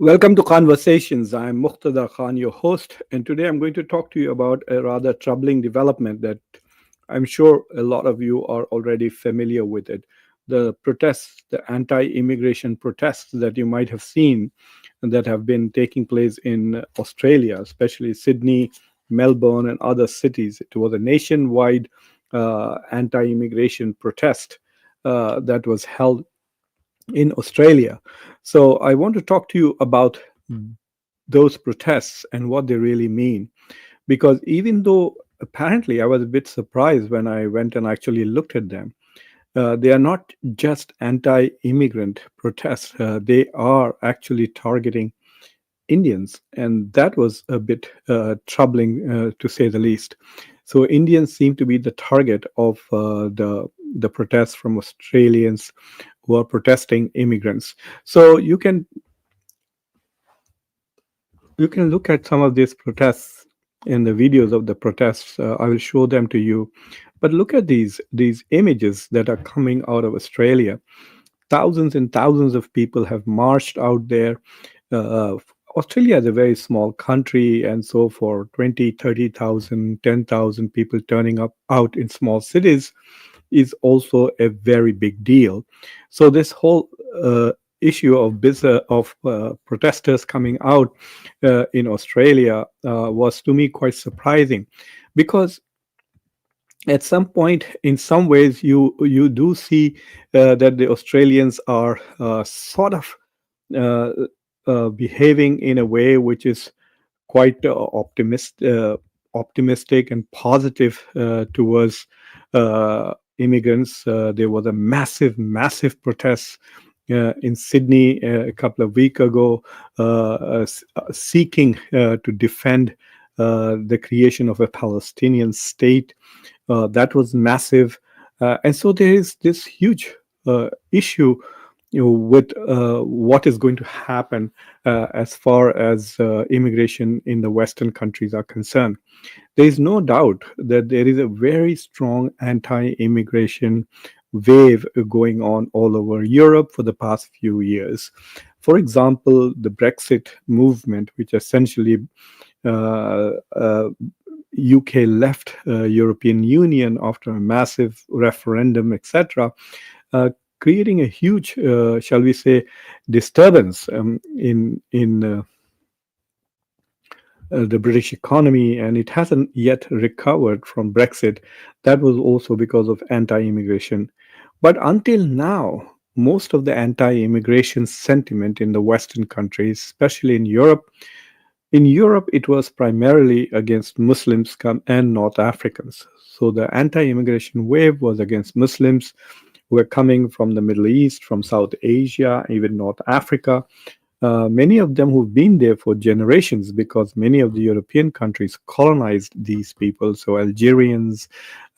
Welcome to Conversations. I'm Muqtedar Khan, your host, and today I'm going to talk to you about a rather troubling development that I'm sure a lot of you are already familiar with it. The protests, the anti-immigration protests that you might have seen and that have been taking place in Australia, especially Sydney, Melbourne, and other cities. It was a nationwide anti-immigration protest that was held in Australia. So I want to talk to you about those protests and what they really mean. Because even though apparently I was a bit surprised when I went and actually looked at them, they are not just anti immigrant protests, they are actually targeting Indians. And that was a bit troubling to say the least. So Indians seem to be the target of the protests from Australians who are protesting immigrants. So you can look at some of these protests in the videos of the protests. I will show them to you. But look at these images that are coming out of Australia. Thousands and thousands of people have marched out there. Uh, Australia is a very small country, and so for 20, 30,000, 10,000 people turning up out in small cities is also a very big deal. So this whole issue of protesters coming out in Australia was to me quite surprising, because at some point, in some ways, you do see that the Australians are uh, behaving in a way which is quite optimistic and positive towards immigrants. There was a massive protest in Sydney a couple of weeks ago, seeking to defend the creation of a Palestinian state. That was massive. And so there is this huge issue, with what is going to happen as far as immigration in the Western countries are concerned. There is no doubt that there is a very strong anti-immigration wave going on all over Europe for the past few years. For example, the Brexit movement, which essentially uh, uh, UK left European Union after a massive referendum, etc., uh, creating a huge, shall we say, disturbance in the British economy, and it hasn't yet recovered from Brexit. That was also because of anti-immigration. But until now, most of the anti-immigration sentiment in the Western countries, especially in Europe, it was primarily against Muslims and North Africans. So the anti-immigration wave was against Muslims who were coming from the Middle East, from South Asia, even North Africa. Many of them who've been there for generations, because many of the European countries colonized these people. So Algerians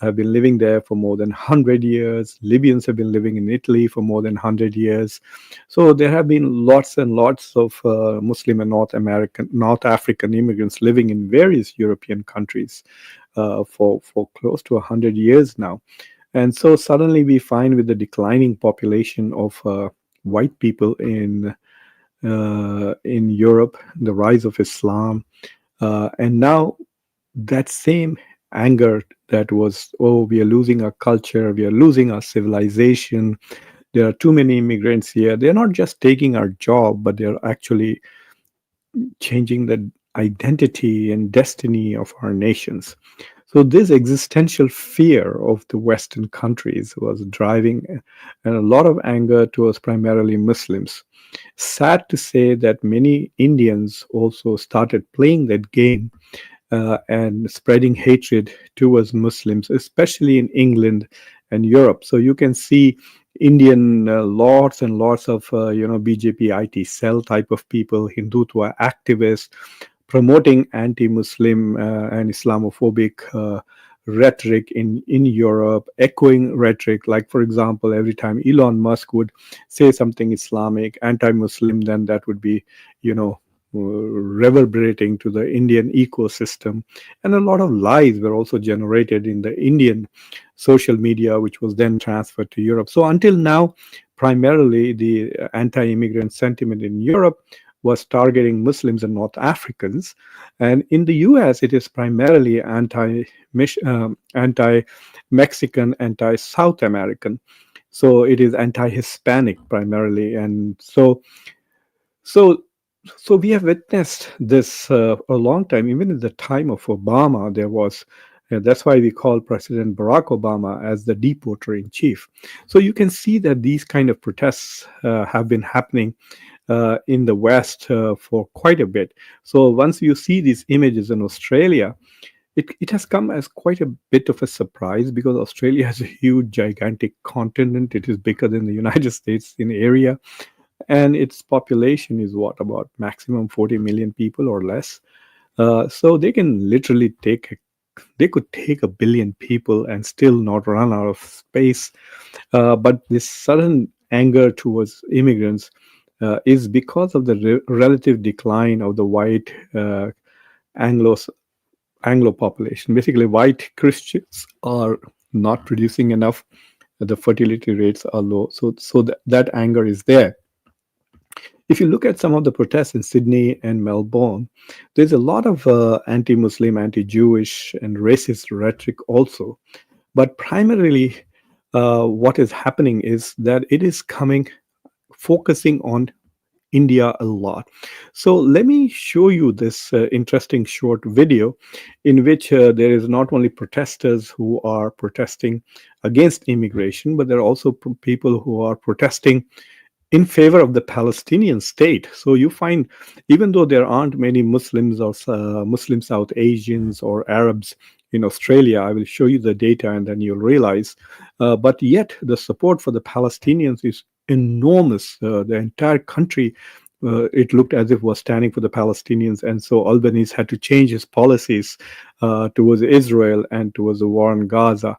have been living there for more than 100 years. Libyans have been living in Italy for more than 100 years. So there have been lots and lots of Muslim and North African immigrants living in various European countries for close to 100 years now. And so suddenly we find, with the declining population of white people in Europe, the rise of Islam, and now that same anger that was, oh, we are losing our culture, we are losing our civilization, there are too many immigrants here. They're not just taking our job, but they're actually changing the identity and destiny of our nations. So this existential fear of the Western countries was driving and a lot of anger towards primarily Muslims. Sad to say that many Indians also started playing that game and spreading hatred towards Muslims, especially in England and Europe. So you can see Indian lots and lots of BJP IT cell type of people, Hindutva activists, promoting anti-Muslim and Islamophobic rhetoric in Europe, echoing rhetoric. Like, for example, every time Elon Musk would say something Islamic, anti-Muslim, then that would be, reverberating to the Indian ecosystem. And a lot of lies were also generated in the Indian social media, which was then transferred to Europe. So until now, primarily the anti-immigrant sentiment in Europe was targeting Muslims and North Africans. And in the US, it is primarily anti-Mexican, anti-South American. So it is anti-Hispanic primarily. And so so we have witnessed this a long time. Even in the time of Obama, there was. That's why we call President Barack Obama as the deporter in chief. So you can see that these kind of protests have been happening in the West for quite a bit. So once you see these images in Australia, it has come as quite a bit of a surprise because Australia has a huge, gigantic continent. It is bigger than the United States in area, and its population is what, about maximum 40 million people or less. So they can literally they could take a billion people and still not run out of space. But this sudden anger towards immigrants is because of the relative decline of the white Anglo Anglo population. Basically, white Christians are not producing enough. The fertility rates are low, so that anger is there. If you look at some of the protests in Sydney and Melbourne, there's a lot of anti-Muslim, anti-Jewish, and racist rhetoric also. But primarily, what is happening is that it is coming, focusing on India a lot. So let me show you this interesting short video in which there is not only protesters who are protesting against immigration, but there are also people who are protesting in favor of the Palestinian state. So you find, even though there aren't many Muslims or Muslim South Asians or Arabs in Australia, I will show you the data and then you'll realize, but yet the support for the Palestinians is enormous. The entire country, it looked as if was standing for the Palestinians, and so Albanese had to change his policies towards Israel and towards the war in Gaza.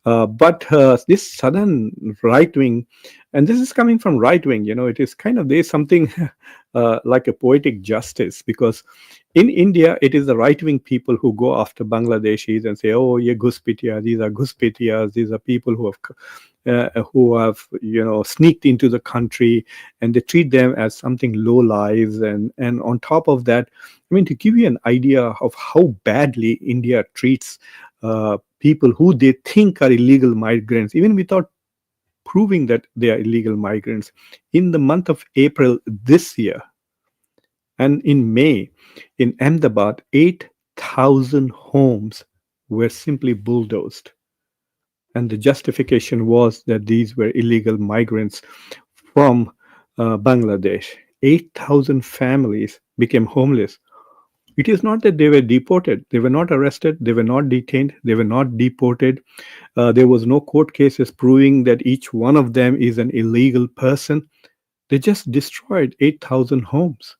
But this sudden right wing, and this is coming from right wing, it is kind of, there's something like a poetic justice, because in India, it is the right wing people who go after Bangladeshis and say, oh, yeah, Guspitiya, these are Guspitiyas, these are people who have sneaked into the country, and they treat them as something low lives. And on top of that, I mean, to give you an idea of how badly India treats people who they think are illegal migrants, even without proving that they are illegal migrants. In the month of April this year and in May, in Ahmedabad, 8,000 homes were simply bulldozed. And the justification was that these were illegal migrants from Bangladesh. 8,000 families became homeless. It is not that they were deported. They were not arrested. They were not detained. They were not deported. There was no court cases proving that each one of them is an illegal person. They just destroyed 8,000 homes.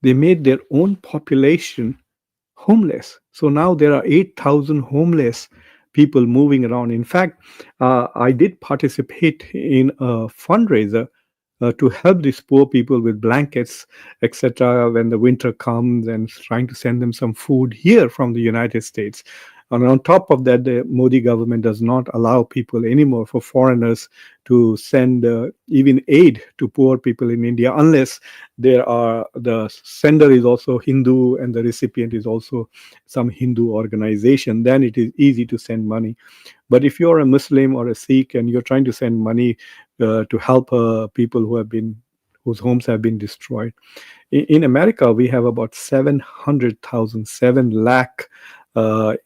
They made their own population homeless. So now there are 8,000 homeless people moving around. In fact, I did participate in a fundraiser to help these poor people with blankets, etc., when the winter comes, and trying to send them some food here from the United States. And on top of that, the Modi government does not allow people anymore, for foreigners, to send even aid to poor people in India, unless the sender is also Hindu and the recipient is also some Hindu organization. Then it is easy to send money. But if you're a Muslim or a Sikh and you're trying to send money to help people whose homes have been destroyed, in America, we have about 700,000, 7 lakh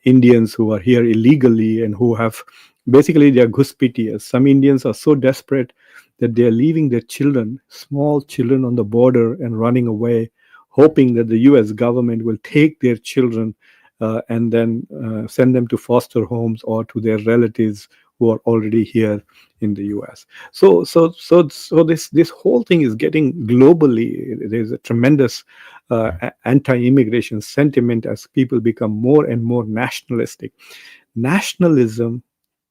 Indians who are here illegally and who have, basically, they are Guspitias. Some Indians are so desperate that they are leaving their children, small children, on the border and running away, hoping that the US government will take their children and then send them to foster homes or to their relatives who are already here in the US. So this whole thing is getting globally. There's a tremendous anti-immigration sentiment as people become more and more nationalistic. Nationalism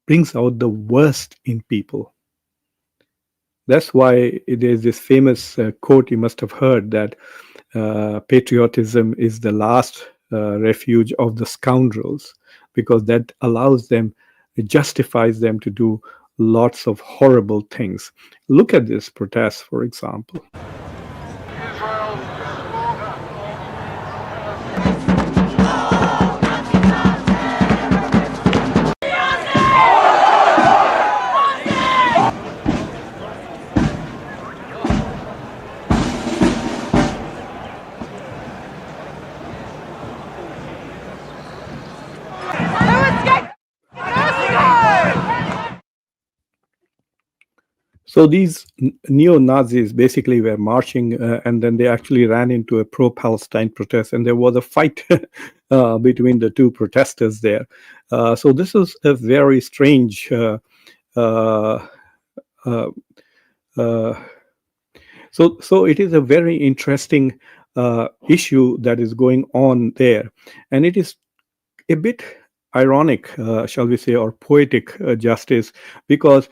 brings out the worst in people. That's why there's this famous quote you must have heard, that patriotism is the last refuge of the scoundrels, because that allows them, it justifies them to do lots of horrible things. Look at this protest, for example. So these neo-Nazis basically were marching, and then they actually ran into a pro-Palestine protest, and there was a fight between the two protesters there. So this is a very strange. Uh, uh, uh, so it is a very interesting issue that is going on there, and it is a bit ironic, shall we say, or poetic justice, because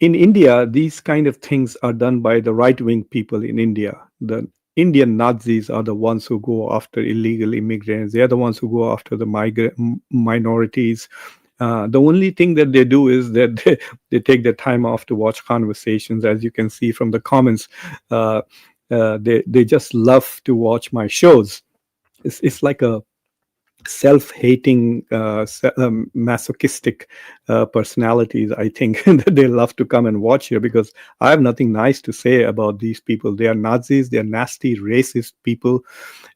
in India, these kind of things are done by the right wing people in India. The Indian Nazis are the ones who go after illegal immigrants. They are the ones who go after the minorities. The only thing that they do is that they take the time off to watch Khanversations. As you can see from the comments, uh, they just love to watch my shows. It's like a self-hating, masochistic personalities, I think, that they love to come and watch here, because I have nothing nice to say about these people. They are Nazis, they are nasty, racist people,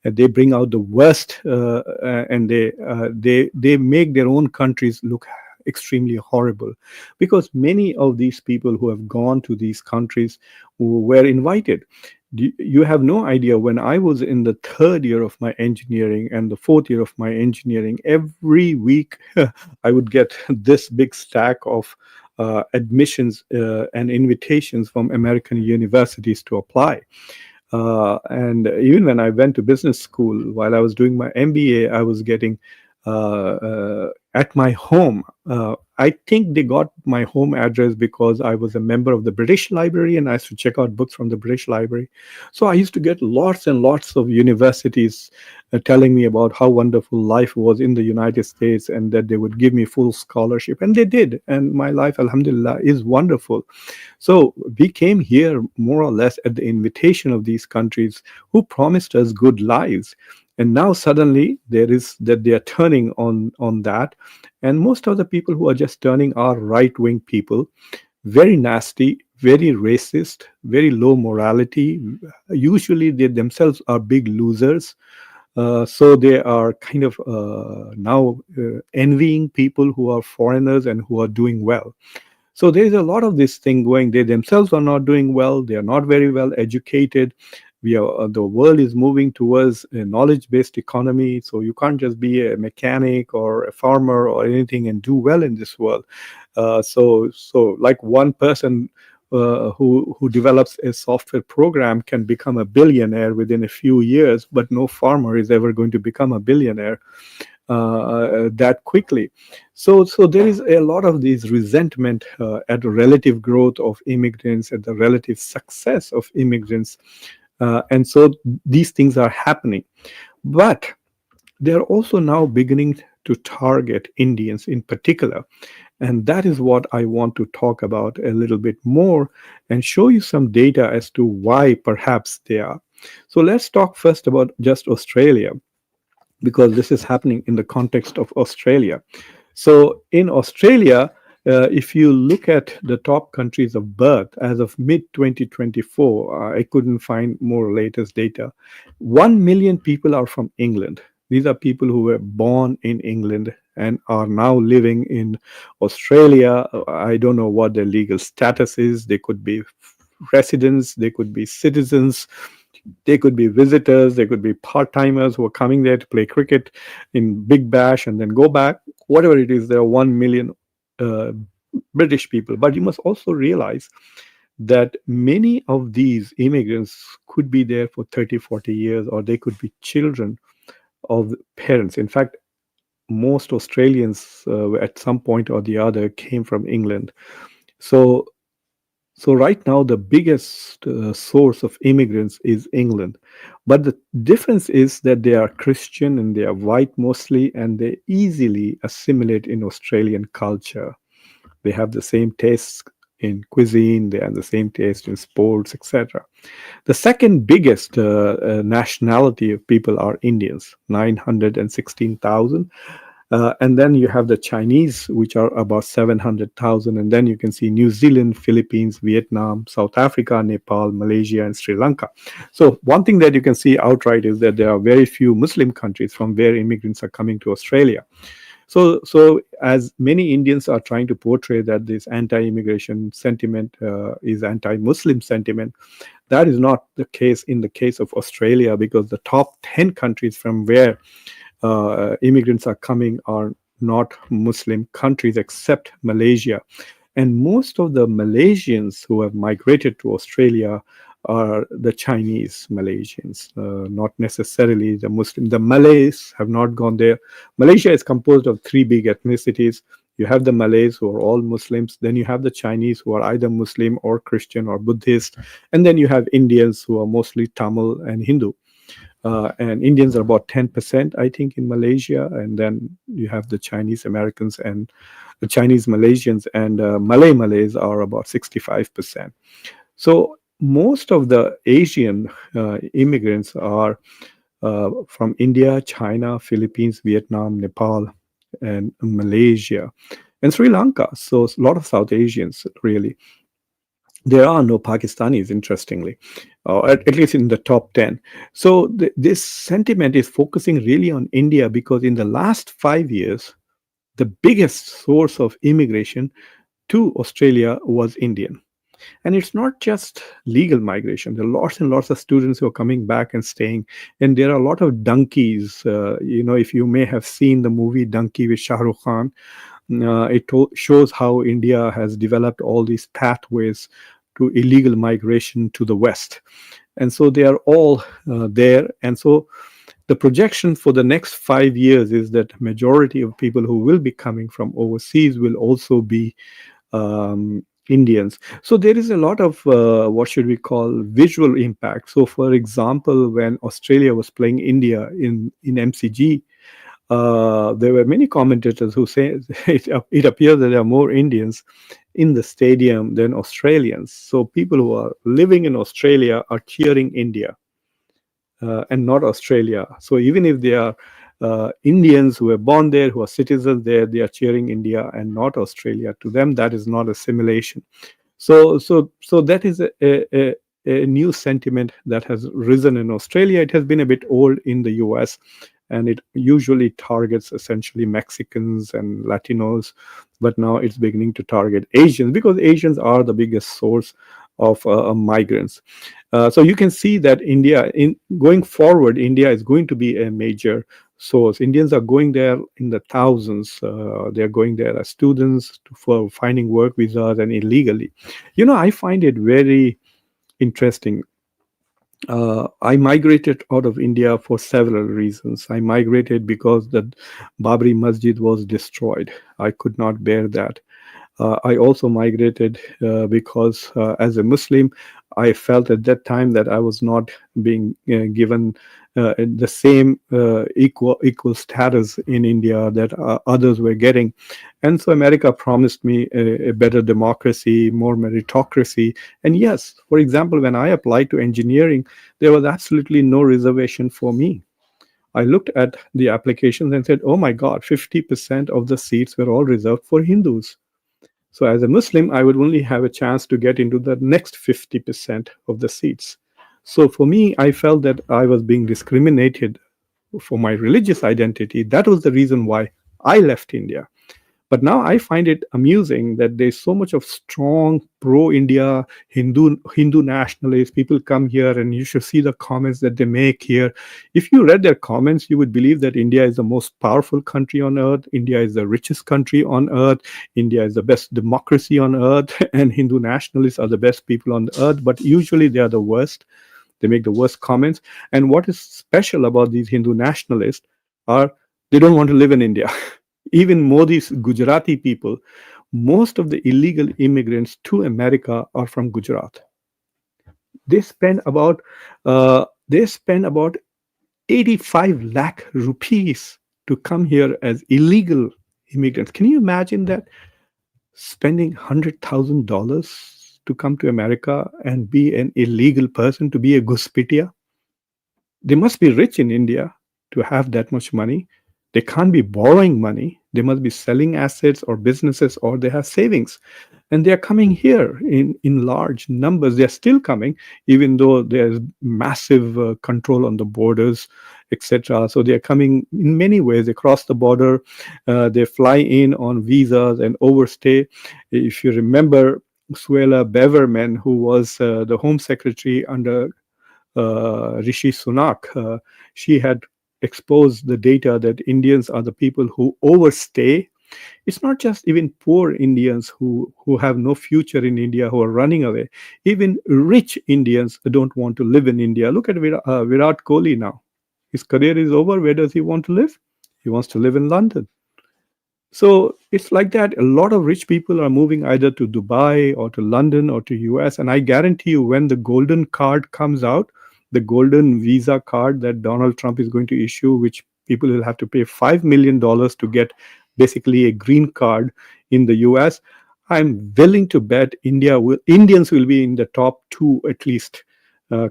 and they bring out the worst, and they make their own countries look extremely horrible, because many of these people who have gone to these countries were invited. You have no idea, when I was in the third year of my engineering and the fourth year of my engineering, every week I would get this big stack of admissions and invitations from American universities to apply. And even when I went to business school, while I was doing my MBA, I was getting at my home. I think they got my home address because I was a member of the British Library and I used to check out books from the British Library. So I used to get lots and lots of universities telling me about how wonderful life was in the United States and that they would give me full scholarship. And they did. And my life, alhamdulillah, is wonderful. So we came here more or less at the invitation of these countries who promised us good lives. And now suddenly there is that they are turning on that, and most of the people who are just turning are right wing people, very nasty, very racist, very low morality. Usually they themselves are big losers, so they are kind of now envying people who are foreigners and who are doing well. So there is a lot of this thing going. They themselves are not doing well. They are not very well educated. We are, the world is moving towards a knowledge-based economy. So you can't just be a mechanic or a farmer or anything and do well in this world. So like one person who develops a software program can become a billionaire within a few years, but no farmer is ever going to become a billionaire that quickly. So there is a lot of this resentment at the relative growth of immigrants, at the relative success of immigrants. And so these things are happening. But they're also now beginning to target Indians in particular. And that is what I want to talk about a little bit more and show you some data as to why perhaps they are. So let's talk first about just Australia, because this is happening in the context of Australia. So in Australia, if you look at the top countries of birth as of mid 2024, I couldn't find more latest data. 1 million people are from England. These are people who were born in England and are now living in Australia. I don't know what their legal status is. They could be residents, they could be citizens, they could be visitors, they could be part-timers who are coming there to play cricket in Big Bash and then go back. Whatever it is, there are 1 million uh, British people. But you must also realize that many of these immigrants could be there for 30, 40 years, or they could be children of parents. In fact, most Australians at some point or the other came from England. So so right now, the biggest source of immigrants is England. But the difference is that they are Christian and they are white mostly, and they easily assimilate in Australian culture. They have the same tastes in cuisine, they have the same taste in sports, etc. The second biggest nationality of people are Indians, 916,000. And then you have the Chinese, which are about 700,000. And then you can see New Zealand, Philippines, Vietnam, South Africa, Nepal, Malaysia, and Sri Lanka. So one thing that you can see outright is that there are very few Muslim countries from where immigrants are coming to Australia. So as many Indians are trying to portray that this anti-immigration sentiment is anti-Muslim sentiment, that is not the case in the case of Australia, because the top 10 countries from where immigrants are coming are not Muslim countries except Malaysia. And most of the Malaysians who have migrated to Australia are the Chinese Malaysians, not necessarily the Muslim. The Malays have not gone there. Malaysia is composed of three big ethnicities. You have the Malays, who are all Muslims. Then you have the Chinese, who are either Muslim or Christian or Buddhist. And then you have Indians, who are mostly Tamil and Hindu. And Indians are about 10%, I think, in Malaysia. And then you have the Chinese Americans and the Chinese Malaysians, and Malay Malays are about 65%. So most of the Asian immigrants are from India, China, Philippines, Vietnam, Nepal, and Malaysia, and Sri Lanka. So a lot of South Asians, really. There are no Pakistanis, interestingly, at least in the top 10. So this sentiment is focusing really on India, because in the last 5 years, the biggest source of immigration to Australia was Indian. And it's not just legal migration. There are lots and lots of students who are coming back and staying. And there are a lot of donkeys. If you may have seen the movie Donkey with Shah Rukh Khan, shows how India has developed all these pathways to illegal migration to the West. And so they are all there. And so the projection for the next 5 years is that majority of people who will be coming from overseas will also be Indians. So there is a lot of what should we call visual impact. So, for example, when Australia was playing India in MCG, there were many commentators who say it appears that there are more Indians in the stadium than Australians. So people who are living in Australia are cheering India and not Australia. So even if they are Indians who were born there, who are citizens there, they are cheering India and not Australia. To them, that is not assimilation. So that is a new sentiment that has risen in Australia. It has been a bit old in the US, and it usually targets essentially Mexicans and Latinos, but now it's beginning to target Asians, because Asians are the biggest source of migrants. So you can see that India, in going forward, India is going to be a major source. Indians are going there in the thousands. They're going there as students for finding work visas and illegally. I find it very interesting. I migrated out of India for several reasons. I migrated because the Babri Masjid was destroyed. I could not bear that. I also migrated because as a Muslim, I felt at that time that I was not being given the same equal status in India that others were getting. And so America promised me a better democracy, more meritocracy. And yes, for example, when I applied to engineering, there was absolutely no reservation for me. I looked at the applications and said, oh my God, 50% of the seats were all reserved for Hindus. So as a Muslim, I would only have a chance to get into the next 50% of the seats. So for me, I felt that I was being discriminated for my religious identity. That was the reason why I left India. But now I find it amusing that there's so much of strong pro-India Hindu nationalists. People come here, and you should see the comments that they make here. If you read their comments, you would believe that India is the most powerful country on earth. India is the richest country on earth. India is the best democracy on earth, and Hindu nationalists are the best people on earth. But usually they are the worst. They make the worst comments. And what is special about these Hindu nationalists are they don't want to live in India. Even Modi's Gujarati people, most of the illegal immigrants to America are from Gujarat. They spend about 85 lakh rupees to come here as illegal immigrants. Can you imagine that? Spending $100,000 to come to America and be an illegal person, to be a Guspitia? They must be rich in India to have that much money. They can't be borrowing money. They must be selling assets or businesses, or they have savings. And they are coming here in large numbers. They are still coming, even though there's massive control on the borders, etc. So they are coming in many ways across the border. They fly in on visas and overstay. If you remember, Suella Beverman, who was the Home Secretary under Rishi Sunak, she had exposed the data that Indians are the people who overstay. It's not just even poor Indians who have no future in India who are running away. Even rich Indians don't want to live in India. Look at Virat Kohli now. His career is over. Where does he want to live? He wants to live in London. So it's like that. A lot of rich people are moving either to Dubai or to London or to US. And I guarantee you, when the golden card comes out, the golden visa card that Donald Trump is going to issue, which people will have to pay $5 million to get basically a green card in the US, I'm willing to bet Indians will be in the top two at least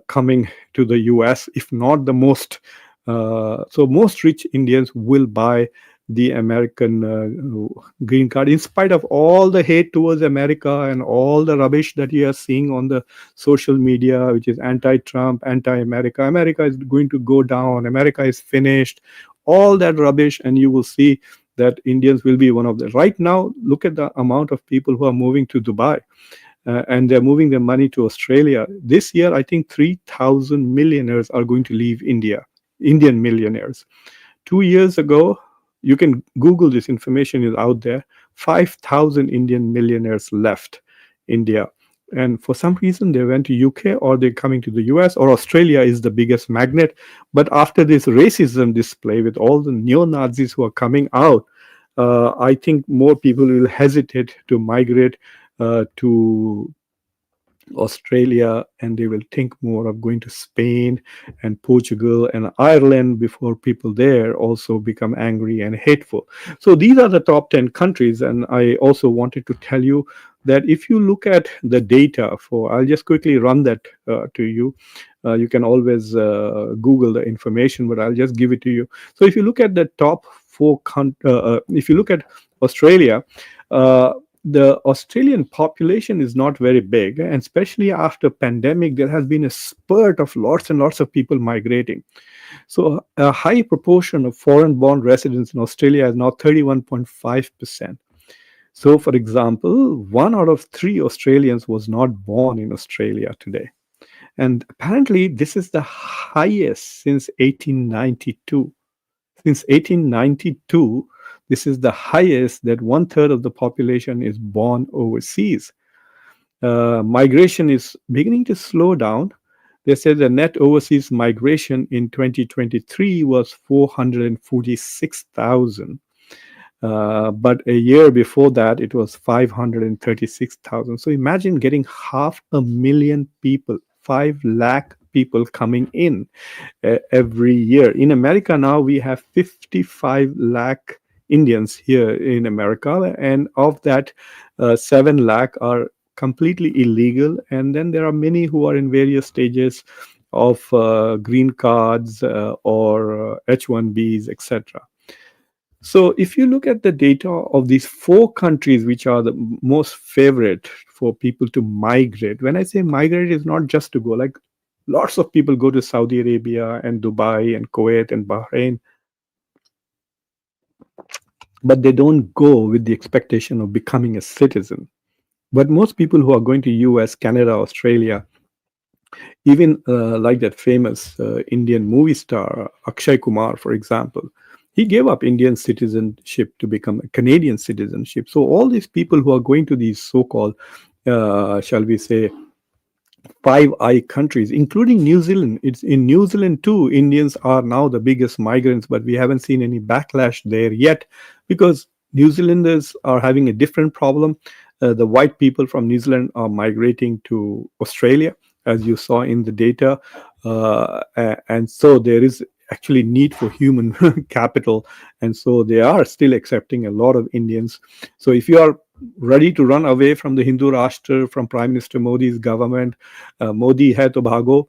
coming to the US, if not the most. So most rich Indians will buy the American green card, in spite of all the hate towards America and all the rubbish that you are seeing on the social media, which is anti-Trump, anti-America. America is going to go down. America is finished. All that rubbish, and you will see that Indians will be one of them. Right now, look at the amount of people who are moving to Dubai. And they're moving their money to Australia. This year, I think 3,000 millionaires are going to leave India, Indian millionaires. 2 years ago, you can Google this, information is out there, 5,000 Indian millionaires left India. And for some reason, they went to UK, or they're coming to the US, or Australia is the biggest magnet. But after this racism display with all the neo-Nazis who are coming out, I think more people will hesitate to migrate to Australia, and they will think more of going to Spain and Portugal and Ireland before people there also become angry and hateful. So these are the top 10 countries. And I also wanted to tell you that if you look at the data for, I'll just quickly run that to you. You can always Google the information, but I'll just give it to you. So if you look at the top if you look at Australia, the Australian population is not very big, and especially after pandemic, there has been a spurt of lots and lots of people migrating. So a high proportion of foreign-born residents in Australia is now 31.5%. So, for example, 1 out of 3 Australians was not born in Australia today. And apparently, this is the highest since 1892. Since 1892, this is the highest that 1/3 of the population is born overseas. Migration is beginning to slow down. They said the net overseas migration in 2023 was 446,000. But a year before that, it was 536,000. So imagine getting 500,000 people, 5 lakh people coming in every year. In America now, we have 55 lakh Indians here in America, and of that, 7 lakh are completely illegal. And then there are many who are in various stages of green cards or H-1Bs, etc. So if you look at the data of these 4 countries, which are the most favorite for people to migrate, when I say migrate, it's not just to go. Like, lots of people go to Saudi Arabia and Dubai and Kuwait and Bahrain, but they don't go with the expectation of becoming a citizen. But most people who are going to US, Canada, Australia, even like that famous Indian movie star Akshay Kumar, for example, he gave up Indian citizenship to become a Canadian citizenship. So all these people who are going to these so-called, shall we say, Five Eye countries, including New Zealand. It's in New Zealand too. Indians are now the biggest migrants, but we haven't seen any backlash there yet, because New Zealanders are having a different problem. The white people from New Zealand are migrating to Australia, as you saw in the data, and so there is actually need for human capital, and so they are still accepting a lot of Indians. So if you are ready to run away from the Hindu Rashtra, from Prime Minister Modi's government, Modi hai to bhago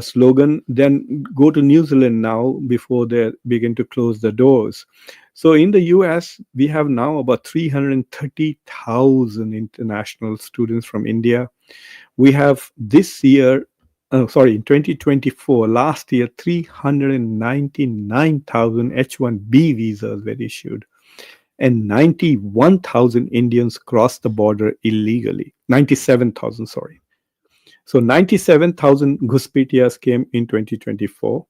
slogan, then go to New Zealand now before they begin to close the doors. So in the US, we have now about 330,000 international students from India. We have this year, sorry, in 2024, last year, 399,000 H1B visas were issued, and 91,000 Indians crossed the border illegally. 97,000, sorry. So 97,000 Guspitias came in 2024.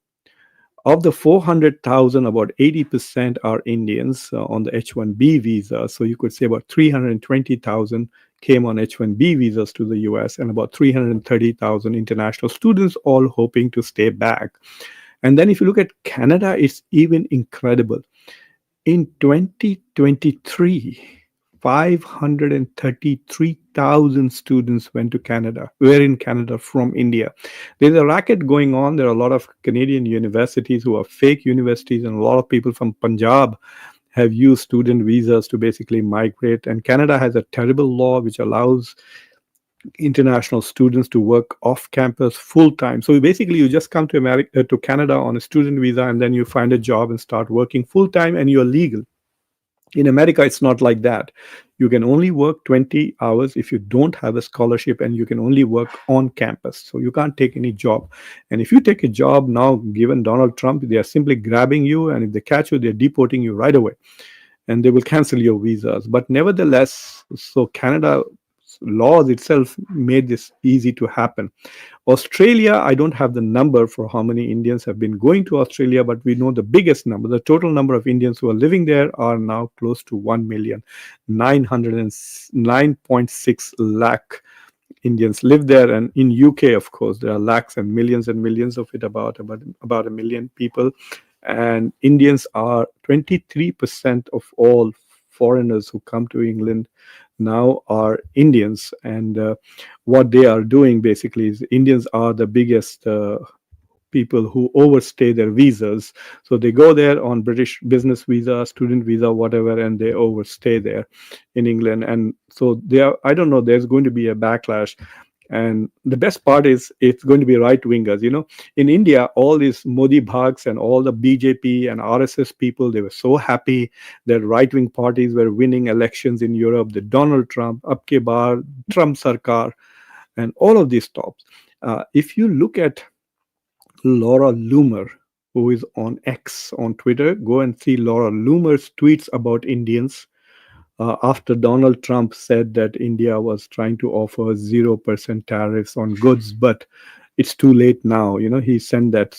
Of the 400,000, about 80% are Indians on the H1B visa. So you could say about 320,000 came on H1B visas to the US, and about 330,000 international students, all hoping to stay back. And then if you look at Canada, it's even incredible. In 2023, 533,000 students went to Canada, were in Canada from India. There's a racket going on. There are a lot of Canadian universities who are fake universities, and a lot of people from Punjab have used student visas to basically migrate. And Canada has a terrible law which allows international students to work off campus full time. So basically, you just come to America, to Canada on a student visa, and then you find a job and start working full time, and you're legal. In America, it's not like that. You can only work 20 hours if you don't have a scholarship, and you can only work on campus. So you can't take any job. And if you take a job now, given Donald Trump, they are simply grabbing you, and if they catch you, they're deporting you right away, and they will cancel your visas. But nevertheless, so Canada laws itself made this easy to happen. Australia, I don't have the number for how many Indians have been going to Australia, but we know the biggest number. The total number of Indians who are living there are now close to 1,909.6 lakh Indians live there. And in UK, of course, there are lakhs and millions of it, about a million people. And Indians are 23% of all foreigners who come to England now are Indians. And what they are doing basically is Indians are the biggest people who overstay their visas. So they go there on British business visa, student visa, whatever, and they overstay there in England. And so they are, I don't know, there's going to be a backlash. And the best part is it's going to be right wingers. In India, all these Modi Bhags and all the BJP and RSS people, they were so happy that right wing parties were winning elections in Europe, the Donald Trump, Ab ke Baar, Trump Sarkar, and all of these tops. If you look at Laura Loomer, who is on X on Twitter, go and see Laura Loomer's tweets about Indians after Donald Trump said that India was trying to offer 0% tariffs on goods, but it's too late now. He sent that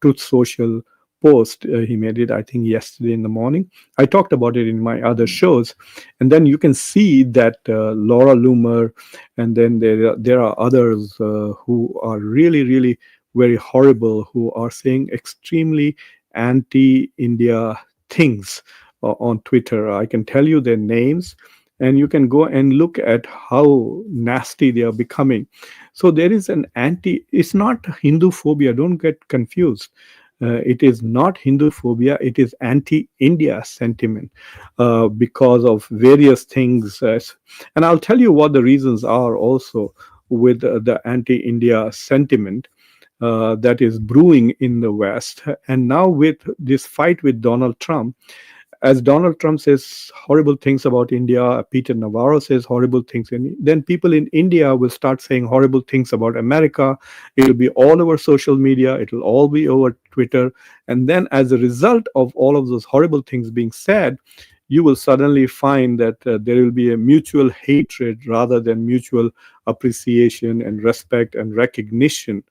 Truth Social post. He made it, I think, yesterday in the morning. I talked about it in my other shows. And then you can see that Laura Loomer, and then there are others who are really, really very horrible, who are saying extremely anti-India things on Twitter. I can tell you their names, and you can go and look at how nasty they are becoming. So there is it's not Hindu phobia, don't get confused. It is not Hindu phobia, it is anti-India sentiment because of various things. And I'll tell you what the reasons are also with the anti-India sentiment that is brewing in the West. And now with this fight with Donald Trump, as Donald Trump says horrible things about India, Peter Navarro says horrible things, and then people in India will start saying horrible things about America. It'll be all over social media, it'll all be over Twitter. And then as a result of all of those horrible things being said, you will suddenly find that there will be a mutual hatred rather than mutual appreciation and respect and recognition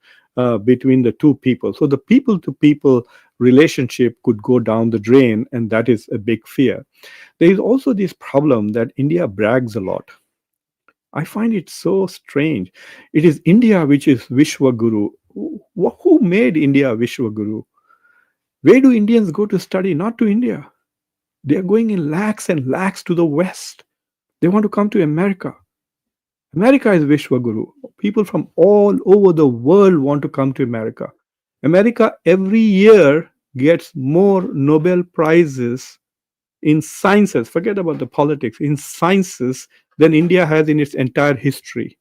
between the two people. So the people to people relationship could go down the drain, and that is a big fear. There is also this problem that India brags a lot. I find it so strange. It is India which is Vishwa Guru. Who made India Vishwa Guru? Where do Indians go to study? Not to India. They are going in lakhs and lakhs to the West. They want to come to America. America is Vishwa Guru. People from all over the world want to come to America. America every year gets more Nobel Prizes in sciences, forget about the politics, in sciences than India has in its entire history.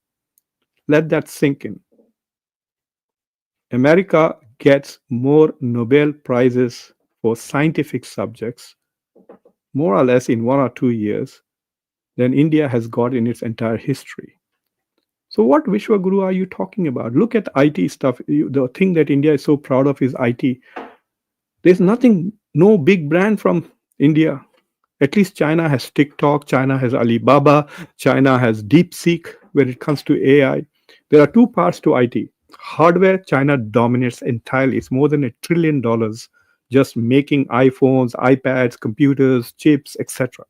Let that sink in. America gets more Nobel Prizes for scientific subjects more or less in 1 or 2 years than India has got in its entire history. So, what Vishwaguru are you talking about? Look at IT stuff. The thing that India is so proud of is IT. There's nothing, no big brand from India. At least China has TikTok, China has Alibaba, China has DeepSeek when it comes to AI. There are two parts to IT. Hardware, China dominates entirely. It's more than $1 trillion just making iPhones, iPads, computers, chips, etc.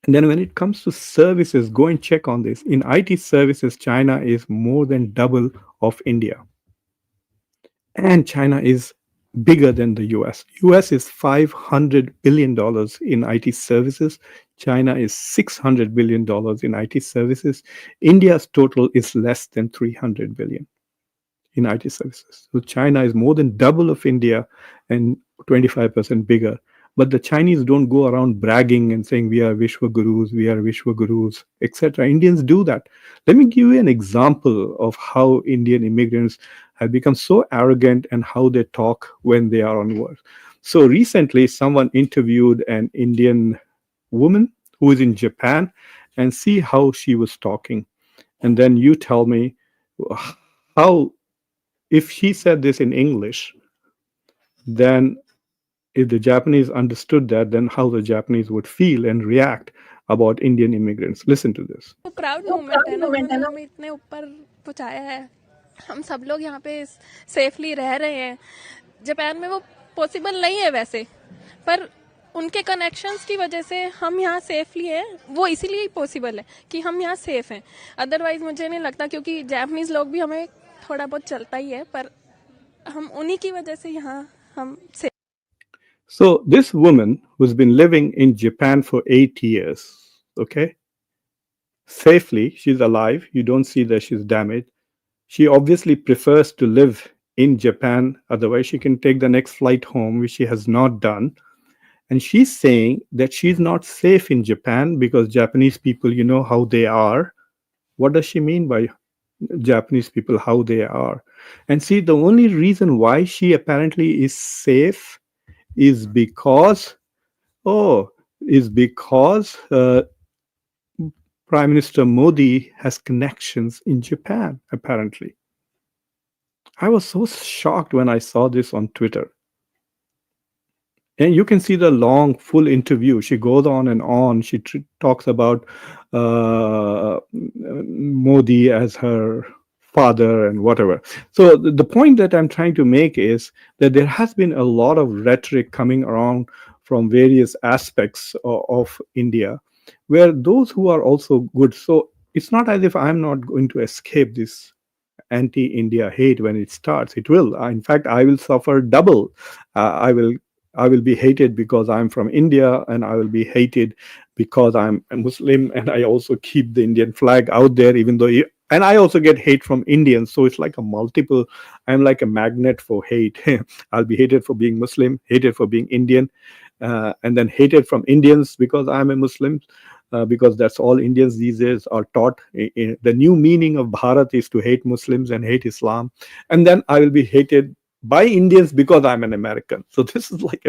And then when it comes to services, go and check on this. In IT services, China is more than double of India. And China is bigger than the US. US is $500 billion in IT services. China is $600 billion in IT services. India's total is less than 300 billion in IT services. So China is more than double of India and 25% bigger. But the Chinese don't go around bragging and saying we are Vishwa Gurus, etc. Indians do that. Let me give you an example of how Indian immigrants have become so arrogant and how they talk when they are on work. So recently, someone interviewed an Indian woman who is in Japan and see how she was talking. And then you tell me how, if she said this in English, then if the Japanese understood that, then how the Japanese would feel and react about Indian immigrants. Listen to this. वो proud moment है ना, उन्होंने हमें इतने ऊपर पहुंचाया है, हम सब लोग यहाँ पे सेफली रह रहे हैं। जापान में वो पॉसिबल नहीं है वैसे, पर उनके कनेक्शंस की वजह से हम यहाँ सेफली हैं। वो इसीलिए ही पॉसिबल है कि हम यहाँ सेफ हैं। अदरवाइज मुझे नहीं लगता, क्योंकि जापानीज लोग भी हमें थोड़ा बहुत चलता ही है, पर हम उन्हीं की वजह से यहाँ हम safe. So this woman who's been living in Japan for 8 years, okay, safely, she's alive. You don't see that she's damaged. She obviously prefers to live in Japan. Otherwise, she can take the next flight home, which she has not done. And she's saying that she's not safe in Japan because Japanese people, you know how they are. What does she mean by Japanese people, how they are? And see, the only reason why she apparently is safe is because, oh, is because Prime Minister Modi has connections in Japan, apparently. I was so shocked when I saw this on Twitter. And you can see the long, full interview. She goes on and on. She talks about Modi as her father and whatever. So the point that I'm trying to make is that there has been a lot of rhetoric coming around from various aspects of India, where those who are also good. So it's not as if I'm not going to escape this anti-India hate when it starts. It will. In fact, I will suffer double. I will. I will be hated because I'm from India, and I will be hated because I'm a Muslim, and I also keep the Indian flag out there, even though. And I also get hate from Indians, so it's like a multiple. I'm like a magnet for hate. I'll be hated for being Muslim, hated for being Indian, and then hated from Indians because I'm a Muslim. Because that's all Indians these days are taught. The new meaning of Bharat is to hate Muslims and hate Islam. And then I will be hated by Indians because I'm an American. So this is like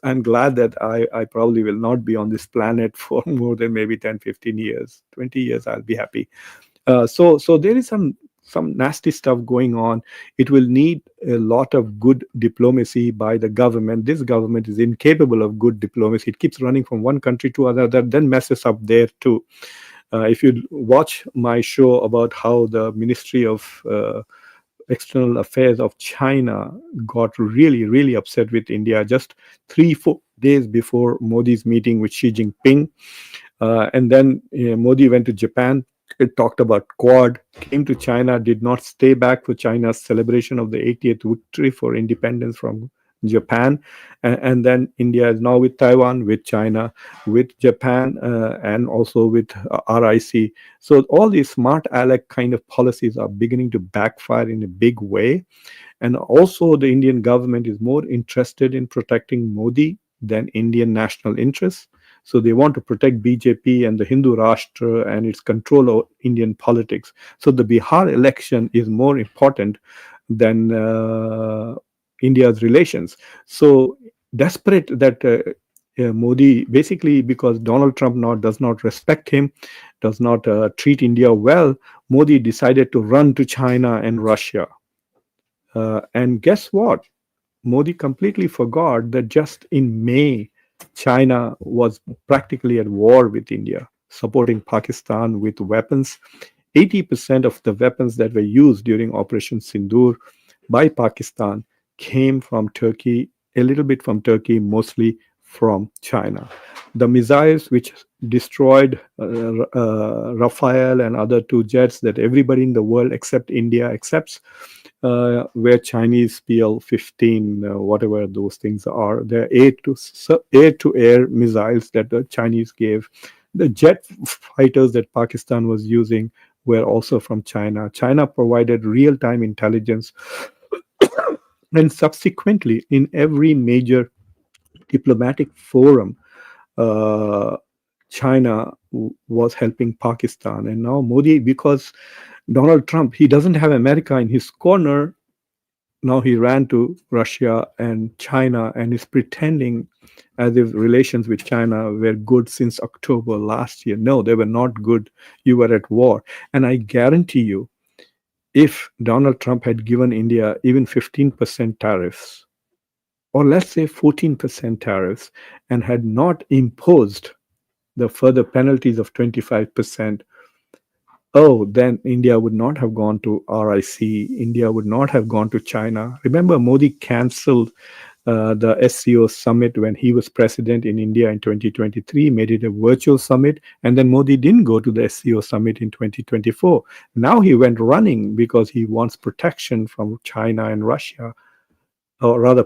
I'm glad that I probably will not be on this planet for more than maybe 10, 15 years, 20 years. I'll be happy. So there is some nasty stuff going on. It will need a lot of good diplomacy by the government. This government is incapable of good diplomacy. It keeps running from one country to another, then messes up there too. If you watch my show about how the Ministry of External Affairs of China got really, really upset with India just 3-4 days before Modi's meeting with Xi Jinping. And then Modi went to Japan. It talked about Quad, came to China, did not stay back for China's celebration of the 80th victory for independence from Japan. And then India is now with Taiwan, with China, with Japan, and also with RIC. So all these smart aleck kind of policies are beginning to backfire in a big way. And also the Indian government is more interested in protecting Modi than Indian national interests. So they want to protect BJP and the Hindu Rashtra and its control of Indian politics. So the Bihar election is more important than India's relations. So desperate that Modi, basically because Donald Trump now does not respect him, does not treat India well, Modi decided to run to China and Russia. And guess what? Modi completely forgot that just in May, China was practically at war with India, supporting Pakistan with weapons. 80% of the weapons that were used during Operation Sindoor by Pakistan came from Turkey, a little bit from Turkey, mostly from China. The missiles which destroyed Rafael and other two jets that everybody in the world except India accepts were Chinese PL-15, whatever those things are. They're air-to-air missiles that the Chinese gave. The jet fighters that Pakistan was using were also from China. China provided real-time intelligence, and subsequently, in every major diplomatic forum, uh, China was helping Pakistan. And now Modi, because Donald Trump, he doesn't have America in his corner. Now he ran to Russia and China and is pretending as if relations with China were good since October last year. No, they were not good. You were at war. And I guarantee you, if Donald Trump had given India even 15% tariffs, or let's say 14% tariffs, and had not imposed the further penalties of 25%, oh, then India would not have gone to RIC. India would not have gone to China. Remember, Modi cancelled the SCO summit when he was president in India in 2023, made it a virtual summit, and then Modi didn't go to the SCO summit in 2024. Now he went running because he wants protection from China and Russia, or rather,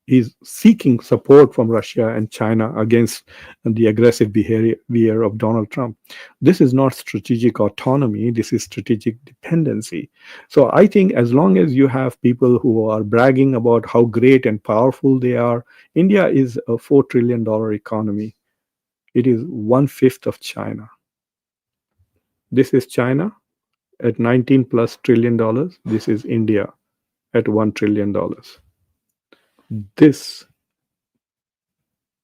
he's seeking support from Russia and China against the aggressive behavior of Donald Trump. This is not strategic autonomy, this is strategic dependency. So I think as long as you have people who are bragging about how great and powerful they are, India is a $4 trillion economy. It is one fifth of China. This is China at 19 plus trillion dollars. This is India at $1 trillion. This,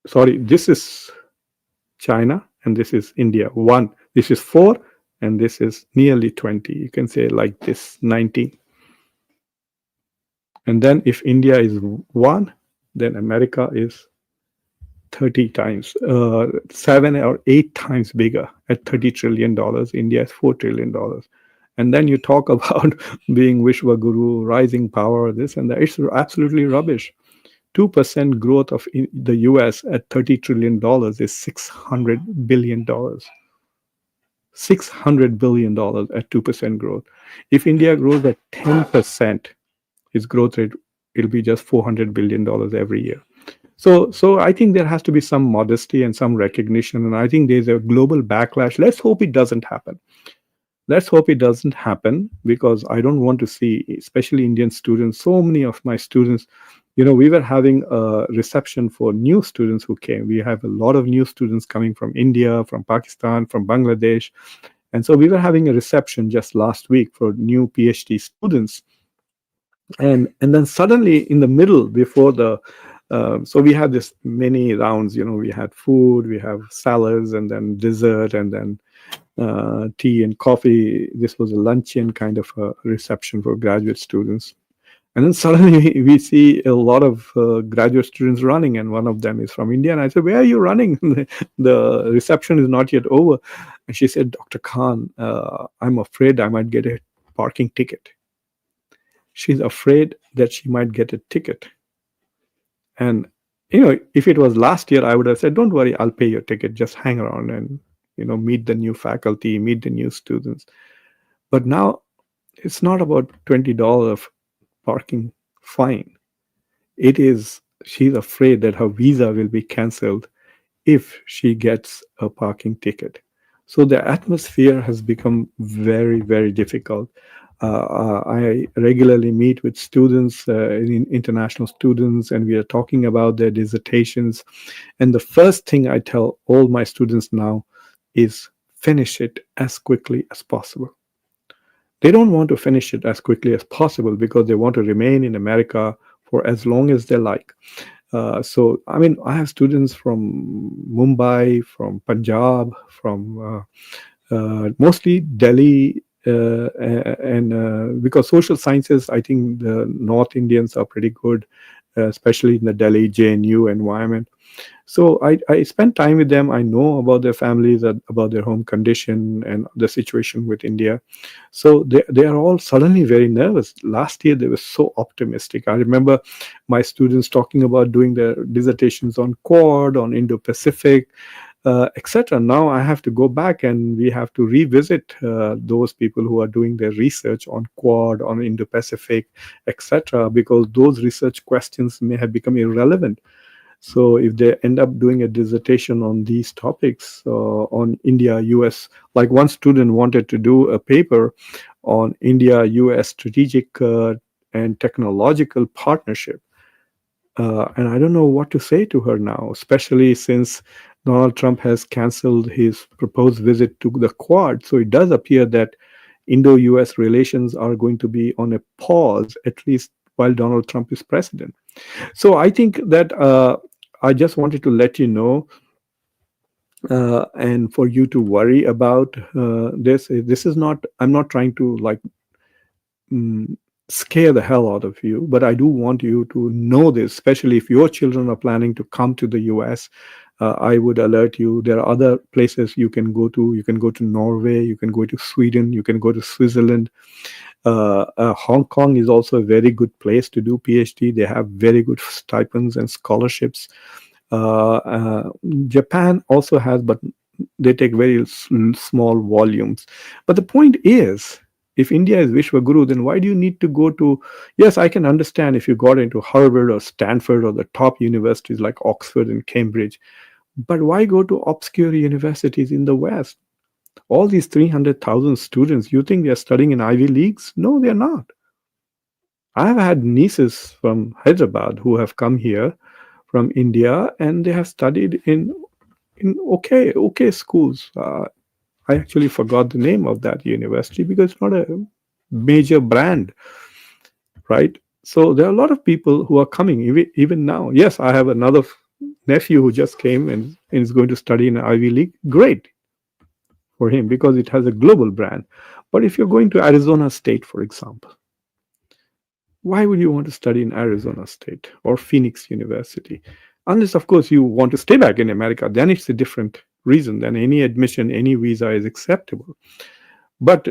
sorry, this is China, and this is India. One, this is four, and this is nearly 20. You can say like this, 19. And then if India is one, then America is 30 times, 7 or 8 times bigger at $30 trillion. India is $4 trillion. And then you talk about being Vishwa Guru, rising power, this and that. It's absolutely rubbish. 2% growth of the US at $30 trillion is $600 billion. $600 billion at 2% growth. If India grows at 10%, its growth rate, it'll be just $400 billion every year. So I think there has to be some modesty and some recognition. And I think there's a global backlash. Let's hope it doesn't happen. Let's hope it doesn't happen, because I don't want to see, especially Indian students, so many of my students, we were having a reception for new students who came. We have a lot of new students coming from India, from Pakistan, from Bangladesh. And so we were having a reception just last week for new PhD students. And then suddenly in the middle, before the so we had this many rounds. We had food, we have salads, and then dessert, and then tea and coffee. This was a luncheon kind of a reception for graduate students. And then suddenly we see a lot of graduate students running, and one of them is from India. And I said, "Where are you running? The reception is not yet over." And she said, "Dr. Khan, I'm afraid I might get a parking ticket." She's afraid that she might get a ticket. And, if it was last year, I would have said, "Don't worry, I'll pay your ticket. Just hang around and, meet the new faculty, meet the new students." But now it's not about $20 parking fine. It is, she's afraid that her visa will be canceled if she gets a parking ticket. So the atmosphere has become very, very difficult. I regularly meet with students, international students, and we are talking about their dissertations. And the first thing I tell all my students now is finish it as quickly as possible. They don't want to finish it as quickly as possible because they want to remain in America for as long as they like. So, I mean, I have students from Mumbai, from Punjab, from mostly Delhi, and because social sciences, I think the North Indians are pretty good, especially in the Delhi JNU environment. So I spend time with them. I know about their families, about their home condition and the situation with India. So they are all suddenly very nervous. Last year they were so optimistic. I remember my students talking about doing their dissertations on Quad, on Indo-Pacific, etc. Now I have to go back and we have to revisit those people who are doing their research on Quad, on Indo-Pacific, etc. Because those research questions may have become irrelevant. So if they end up doing a dissertation on these topics, on India, US, like one student wanted to do a paper on India, US strategic and technological partnership. And I don't know what to say to her now, especially since Donald Trump has canceled his proposed visit to the Quad. So it does appear that Indo US relations are going to be on a pause, at least while Donald Trump is president. So I think that I just wanted to let you know, and for you to worry about this. This is not. I'm not trying to like mm, scare the hell out of you, but I do want you to know this, especially if your children are planning to come to the US. I would alert you. There are other places you can go to. You can go to Norway. You can go to Sweden. You can go to Switzerland. Hong Kong is also a very good place to do PhD. They have very good stipends and scholarships. Uh, uh, Japan also has, but they take very small volumes. But the point is, if India is Vishwaguru, then why do you need to go to? Yes, I can understand if you got into Harvard or Stanford or the top universities like Oxford and Cambridge, but why go to obscure universities in the West? All these 300,000 students, you think they're studying in Ivy Leagues? No, they're not. I've had nieces from Hyderabad who have come here from India and they have studied in okay schools. I actually forgot the name of that university because it's not a major brand, right? So there are a lot of people who are coming even now. Yes, I have another nephew who just came and is going to study in Ivy League. Great for him because it has a global brand. But if you're going to Arizona State, for example, why would you want to study in Arizona State or Phoenix University? Unless, of course, you want to stay back in America, then it's a different reason. Then any admission, any visa is acceptable. But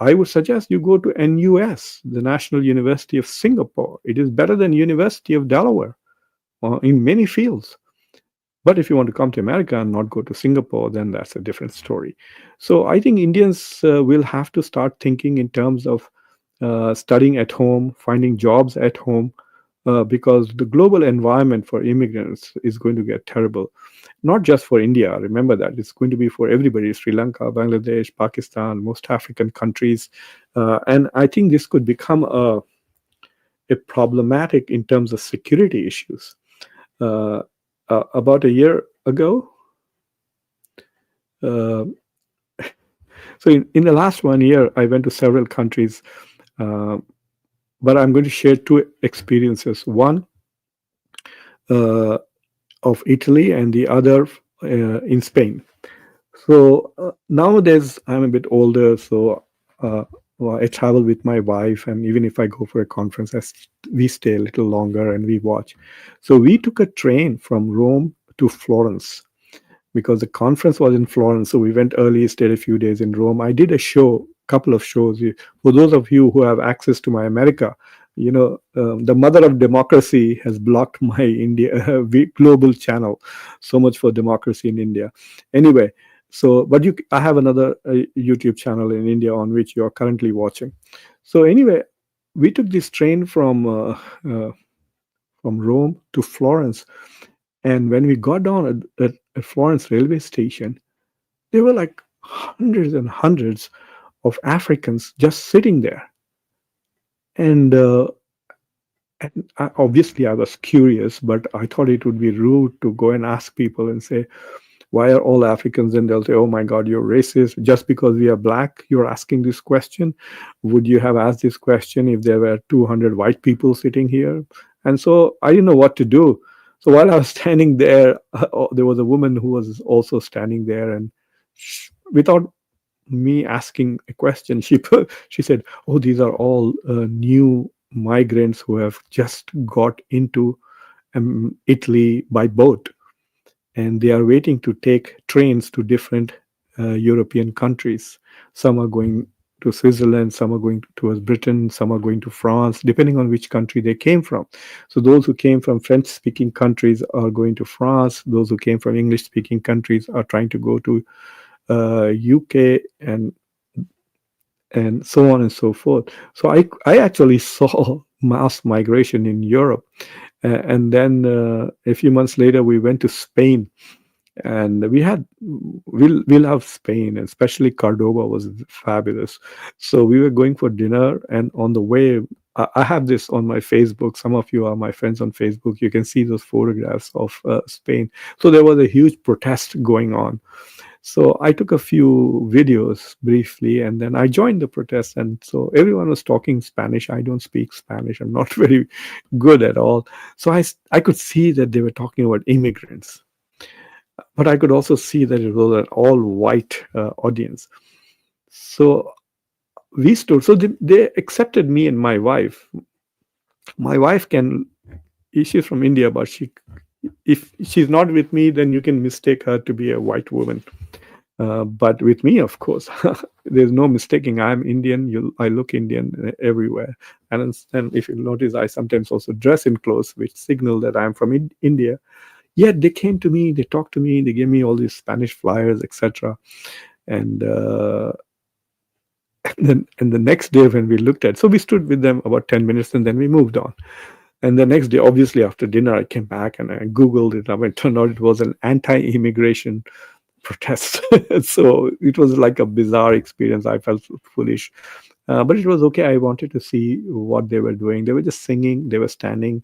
I would suggest you go to NUS, the National University of Singapore. It is better than University of Delaware in many fields. But if you want to come to America and not go to Singapore, then that's a different story. So I think Indians will have to start thinking in terms of studying at home, finding jobs at home, because the global environment for immigrants is going to get terrible. Not just for India, remember that. It's going to be for everybody: Sri Lanka, Bangladesh, Pakistan, most African countries. And I think this could become a problematic in terms of security issues. Uh, about a year ago, uh, so in the last 1 year, I went to several countries, uh, but I'm going to share two experiences. One uh, of Italy and the other in Spain. So nowadays, I'm a bit older, so well, I travel with my wife, and even if I go for a conference, we stay a little longer and we watch. So we took a train from Rome to Florence because the conference was in Florence. So we went early, stayed a few days in Rome. I did a show, couple of shows. For those of you who have access to my America, the mother of democracy has blocked my India global channel. So much for democracy in India. Anyway, so but I have another YouTube channel in India on which you are currently watching. So anyway, we took this train from Rome to Florence, and when we got down at Florence railway station, there were like hundreds and hundreds of Africans just sitting there. And obviously, I was curious, but I thought it would be rude to go and ask people and say, why are all Africans? And they'll say, oh my God, you're racist. Just because we are black, you're asking this question. Would you have asked this question if there were 200 white people sitting here? And so I didn't know what to do. So while I was standing there, there was a woman who was also standing there, and without me asking a question, she said, "Oh, these are all new migrants who have just got into Italy by boat, and they are waiting to take trains to different European countries. Some are going to Switzerland, some are going towards Britain, some are going to France, depending on which country they came from. So those who came from French-speaking countries are going to France. Those who came from English-speaking countries are trying to go to UK and so on and so forth. So I actually saw mass migration in Europe. And then a few months later, we went to Spain, and we love Spain, and especially Cordoba was fabulous. So we were going for dinner, and on the way, I have this on my Facebook. Some of you are my friends on Facebook. You can see those photographs of Spain. So there was a huge protest going on. So I took a few videos briefly, and then I joined the protest. And so everyone was talking Spanish. I don't speak Spanish. I'm not very good at all. So I could see that they were talking about immigrants, but I could also see that it was an all white audience. So we stood. So they accepted me and my wife. My wife can, she's from India, but if she's not with me, then you can mistake her to be a white woman. But with me, of course, there's no mistaking. I'm Indian. I look Indian everywhere. And if you notice, I sometimes also dress in clothes which signal that I'm from India. Yet they came to me, they talked to me, they gave me all these Spanish flyers, etc. And and the next day when we looked at, so we stood with them about 10 minutes, and then we moved on. And the next day, obviously after dinner, I came back and I Googled it up, and it turned out it was an anti-immigration protest. So it was like a bizarre experience. I felt foolish, but it was okay. I wanted to see what they were doing. They were just singing, they were standing,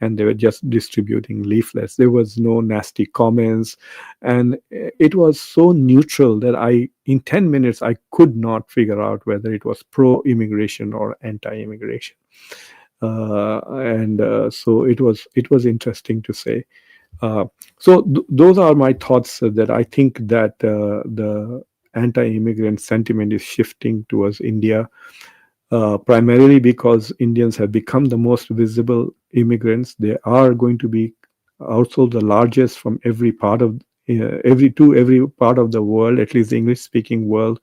and they were just distributing leaflets. There was no nasty comments, and it was so neutral that in 10 minutes, I could not figure out whether it was pro-immigration or anti-immigration. And so it was interesting to say. So those are my thoughts, that I think that the anti-immigrant sentiment is shifting towards India, primarily because Indians have become the most visible immigrants. They are going to be also the largest from every part of every part of the world, at least the English-speaking world.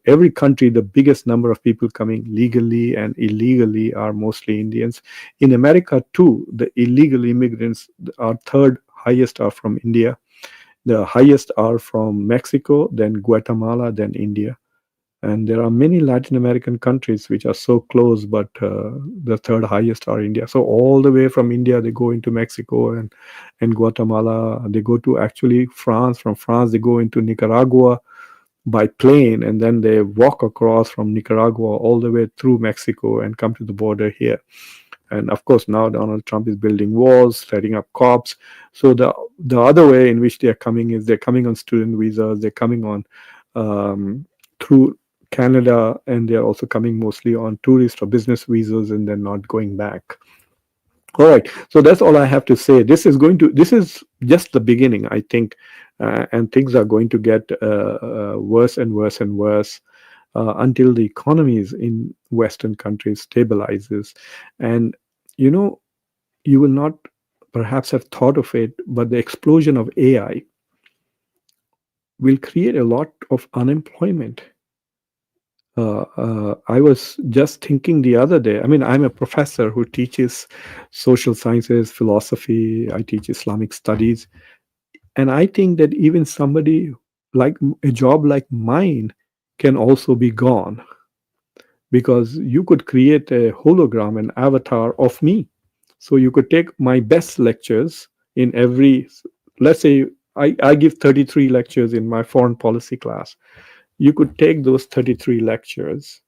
Every country, the biggest number of people coming legally and illegally are mostly Indians. In America too, the illegal immigrants are third highest are from India. The highest are from Mexico, then Guatemala, then India. And there are many Latin American countries which are so close, but the third highest are India. So all the way from India, they go into Mexico and Guatemala. They go to actually France. From France, they go into Nicaragua by plane, and then they walk across from Nicaragua all the way through Mexico and come to the border here. And of course, now Donald Trump is building walls, setting up cops. So the other way in which they are coming is they're coming on student visas. They're coming on through Canada, and they're also coming mostly on tourist or business visas, and then not going back. All right, so that's all I have to say. This is just the beginning, I think, and things are going to get worse and worse and worse until the economies in Western countries stabilizes. And you know, you will not perhaps have thought of it, but the explosion of AI will create a lot of unemployment. I was just thinking the other day. I mean, I'm a professor who teaches social sciences, philosophy. I teach Islamic studies. And I think that even somebody like a job like mine can also be gone, because you could create a hologram, an avatar of me. So you could take my best lectures in every, let's say, I give 33 lectures in my foreign policy class. You could take those 33 lectures,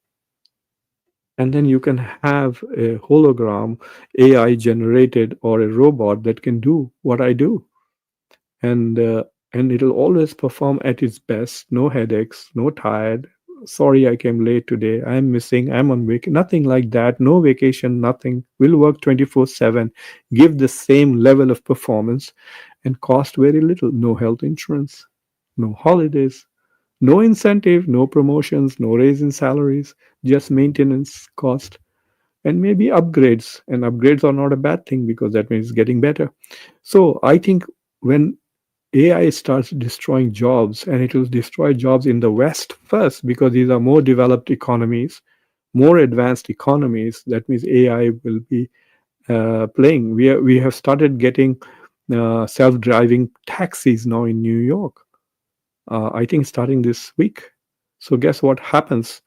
and then you can have a hologram, AI generated, or a robot that can do what I do. And it'll always perform at its best, no headaches, no tired, sorry I came late today, I'm missing, I'm on vacation. Nothing like that. No vacation, nothing. We'll work 24/7, give the same level of performance, and cost very little. No health insurance, no holidays, no incentive, no promotions, no raise in salaries, just maintenance cost and maybe upgrades. And upgrades are not a bad thing because that means getting better. So I think when AI starts destroying jobs, and it will destroy jobs in the West first because these are more developed economies, more advanced economies. That means AI will be playing. We have started getting self-driving taxis now in New York. I think starting this week. So guess what happens?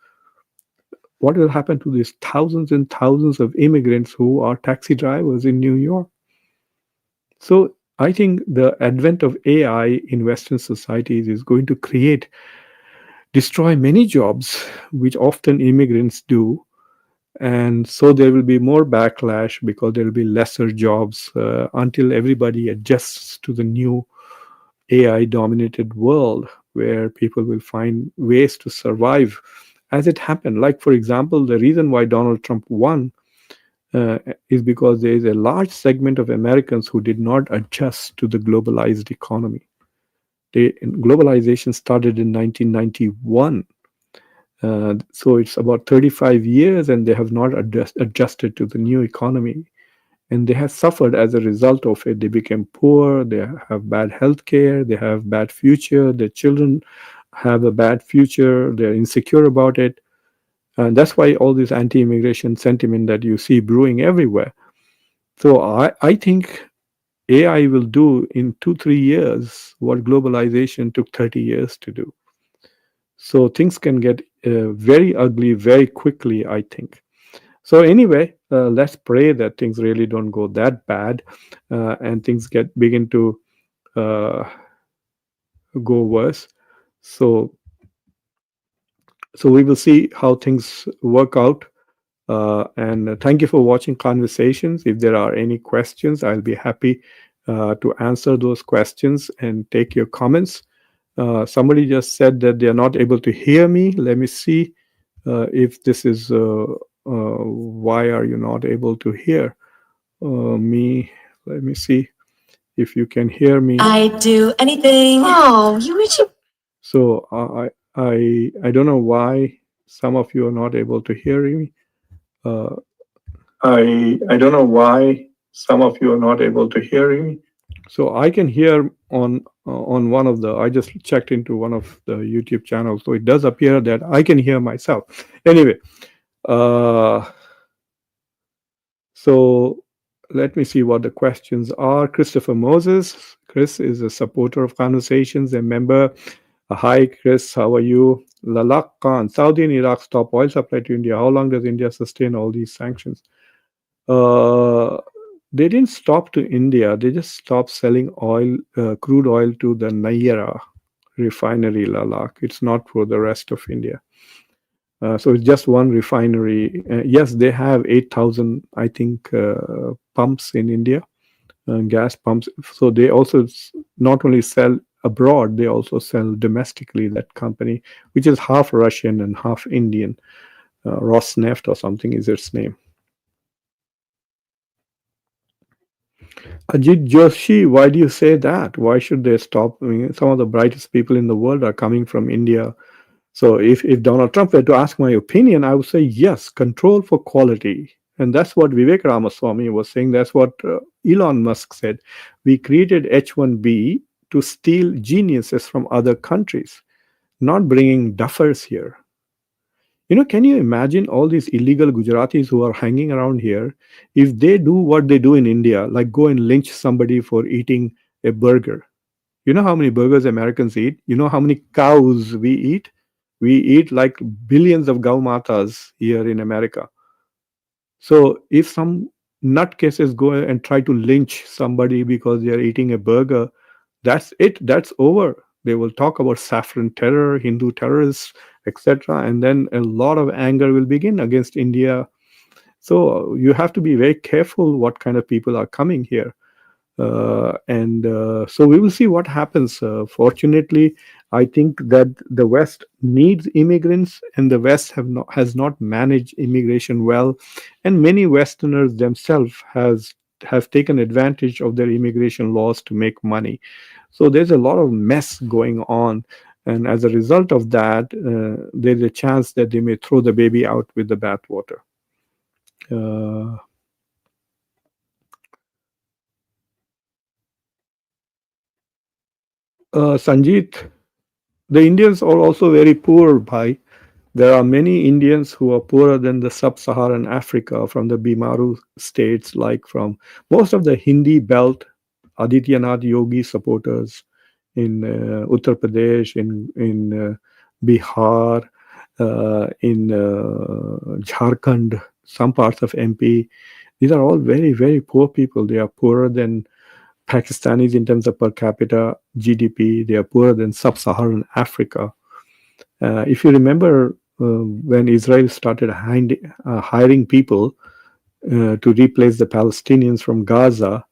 What will happen to these thousands and thousands of immigrants who are taxi drivers in New York? So I think the advent of AI in Western societies is going to destroy many jobs, which often immigrants do. And so there will be more backlash because there will be lesser jobs until everybody adjusts to the new AI dominated world where people will find ways to survive as it happened. Like, for example, the reason why Donald Trump won is because there is a large segment of Americans who did not adjust to the globalized economy. Globalization started in 1991. So it's about 35 years, and they have not adjusted to the new economy. And they have suffered as a result of it. They became poor, they have bad health care, they have bad future, their children have a bad future, they're insecure about it. And that's why all this anti-immigration sentiment that you see brewing everywhere. So I think AI will do in 2 3 years what globalization took 30 years to do. So things can get very ugly very quickly, I think. So anyway, let's pray that things really don't go that bad, and things get begin to uh, go worse. So so we will see how things work out. And thank you for watching Conversations. If there are any questions, I'll be happy to answer those questions and take your comments. Somebody just said that they are not able to hear me. Let me see if this is why are you not able to hear me. Let me see if you can hear me. I do anything. Oh, you wish you. So I don't know why some of you are not able to hear me. Uh, I don't know why some of you are not able to hear me. So I can hear on one of the. I just checked into one of the YouTube channels, so it does appear that I can hear myself. Anyway, uh, so let me see what the questions are. Christopher Moses. Chris is a supporter of Conversations, a member. Hi, Chris. How are you? Lalak Khan. Saudi and Iraq stop oil supply to India. How long does India sustain all these sanctions? Uh, they didn't stop to India. They just stopped selling oil, crude oil to the Nayara refinery, Lalak. It's not for the rest of India. So it's just one refinery. Yes, they have 8,000, I think, pumps in India, gas pumps. So they also not only sell abroad, they also sell domestically, that company, which is half Russian and half Indian. Rosneft or something is its name. Ajit Joshi, why do you say that? Why should they stop? I mean, some of the brightest people in the world are coming from India. So if Donald Trump were to ask my opinion, I would say yes, control for quality. And that's what Vivek Ramaswamy was saying. That's what Elon Musk said. We created H1B to steal geniuses from other countries, not bringing duffers here. Can you imagine all these illegal Gujaratis who are hanging around here? If they do what they do in India, like go and lynch somebody for eating a burger, you know how many burgers Americans eat? You know how many cows we eat? We eat like billions of gaumatas here in America. So if some nutcases go and try to lynch somebody because they are eating a burger, that's it. That's over. They will talk about saffron terror, Hindu terrorists, etc. And then a lot of anger will begin against India. So you have to be very careful what kind of people are coming here. And so we will see what happens. Fortunately, I think that the West needs immigrants, and the West has not managed immigration well, and many Westerners themselves have taken advantage of their immigration laws to make money. So there's a lot of mess going on, and as a result of that, there's a chance that they may throw the baby out with the bathwater. Uh, Sanjeet, the Indians are also very poor, bhai. There are many Indians who are poorer than the sub-Saharan Africa from the Bimaru states, like from most of the Hindi belt, Adityanath Yogi supporters in Uttar Pradesh, in Bihar, in Jharkhand, some parts of MP. These are all very, very poor people. They are poorer than Pakistanis in terms of per capita GDP. They are poorer than sub-Saharan Africa. If you remember, when Israel started hiring people to replace the Palestinians from Gaza,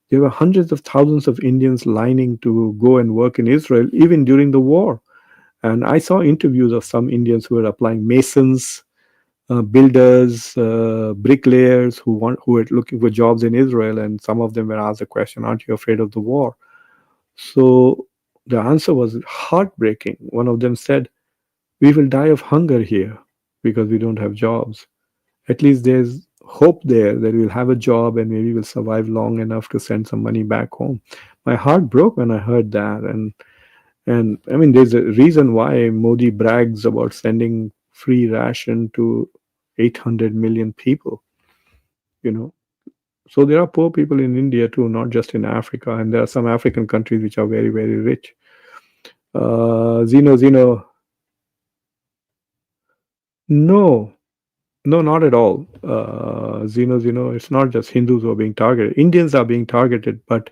there were hundreds of thousands of Indians lining to go and work in Israel, even during the war. And I saw interviews of some Indians who were applying, masons, builders, bricklayers who were looking for jobs in Israel, and some of them were asked the question, "Aren't you afraid of the war?" So the answer was heartbreaking. One of them said, "We will die of hunger here because we don't have jobs. At least there's hope there that we'll have a job and maybe we'll survive long enough to send some money back home." My heart broke when I heard that, and I mean, there's a reason why Modi brags about sending free ration to 800 million people. You know, so there are poor people in India too, not just in Africa, and there are some African countries which are very, very rich. Zeno, no, no, not at all. It's not just Hindus who are being targeted. Indians are being targeted, but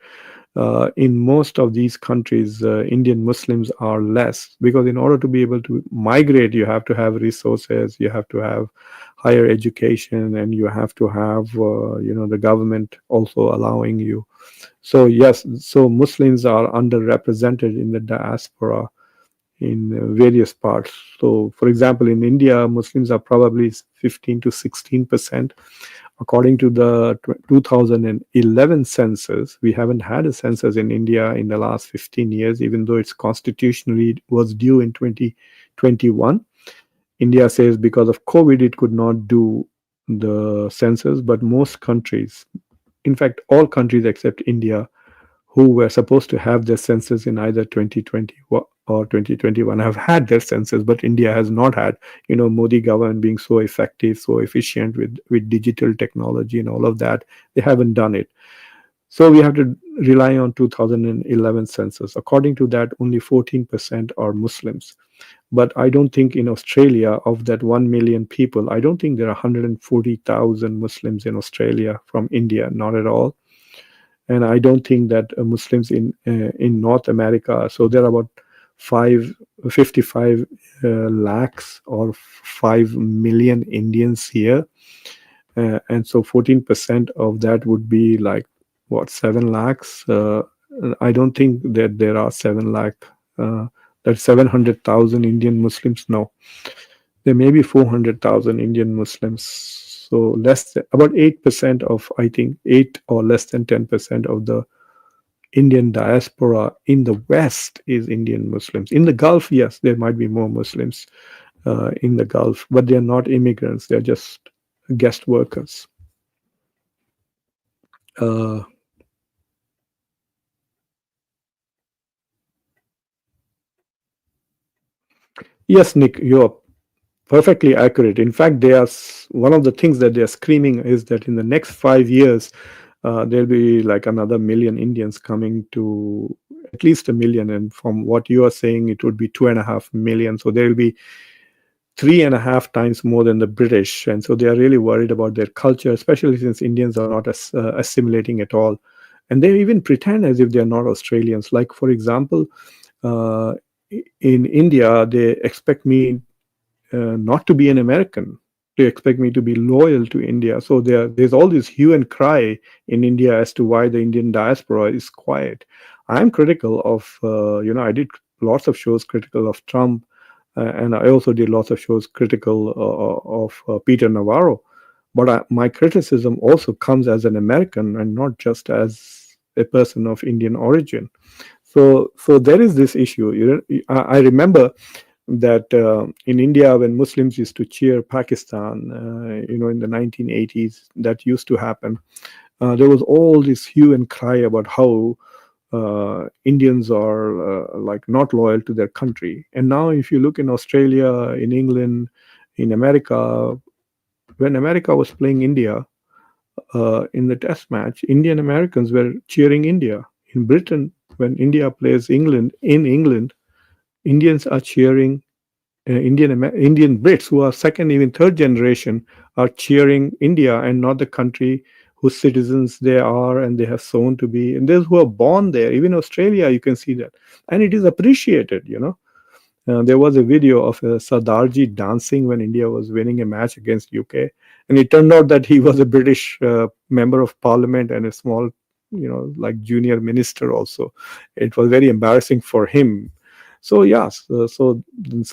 in most of these countries, Indian Muslims are less, because in order to be able to migrate, you have to have resources, you have to have higher education, and you have to have, the government also allowing you. So yes, so Muslims are underrepresented in the diaspora in various parts. So, for example, in India, Muslims are probably 15 to 16%. According to the 2011 census, we haven't had a census in India in the last 15 years, even though it's constitutionally was due in 2021. India says because of COVID, it could not do the census, but most countries, in fact, all countries except India, who were supposed to have their census in either 2020 or 2021 have had their census, but India has not had. Modi government being so effective, so efficient with digital technology and all of that, they haven't done it. So we have to rely on 2011 census. According to that, only 14% are Muslims. But I don't think in Australia, of that 1 million people, I don't think there are 140,000 Muslims in Australia from India, not at all. And I don't think that Muslims in North America. So there are about 55 lakhs or 5 million Indians here, and so 14% of that would be like what, 7 lakhs. I don't think that there are 7 lakh. That 700,000 Indian Muslims. No, there may be 400,000 Indian Muslims. So less than, about 8% of, I think 8 or less than 10% of the Indian diaspora in the West is Indian Muslims. In the Gulf, yes, there might be more Muslims in the Gulf, but they are not immigrants. They are just guest workers. Uh, yes, Nick, you're perfectly accurate. In fact, one of the things that they are screaming is that in the next 5 years, there'll be like another million Indians coming, to at least a million. And from what you are saying, it would be 2.5 million. So there will be 3.5 times more than the British. And so they are really worried about their culture, especially since Indians are not assimilating at all. And they even pretend as if they are not Australians. Like, for example, uh, in India, they expect me not to be an American. They expect me to be loyal to India. So there's all this hue and cry in India as to why the Indian diaspora is quiet. I'm critical of, I did lots of shows critical of Trump, and I also did lots of shows critical of Peter Navarro. But my criticism also comes as an American and not just as a person of Indian origin. So there is this issue. I remember that in India, when Muslims used to cheer Pakistan, in the 1980s, that used to happen. There was all this hue and cry about how Indians are like not loyal to their country. And now, if you look in Australia, in England, in America, when America was playing India in the Test match, Indian Americans were cheering India. In Britain, when India plays England in England, Indians are cheering Indian Brits who are second, even third generation, are cheering India and not the country whose citizens they are and they have sown to be. And those who are born there, even Australia, you can see that, and it is appreciated. There was a video of Sardarji dancing when India was winning a match against UK, and it turned out that he was a British member of Parliament and a small, like junior minister also. It was very embarrassing for him. So yes, so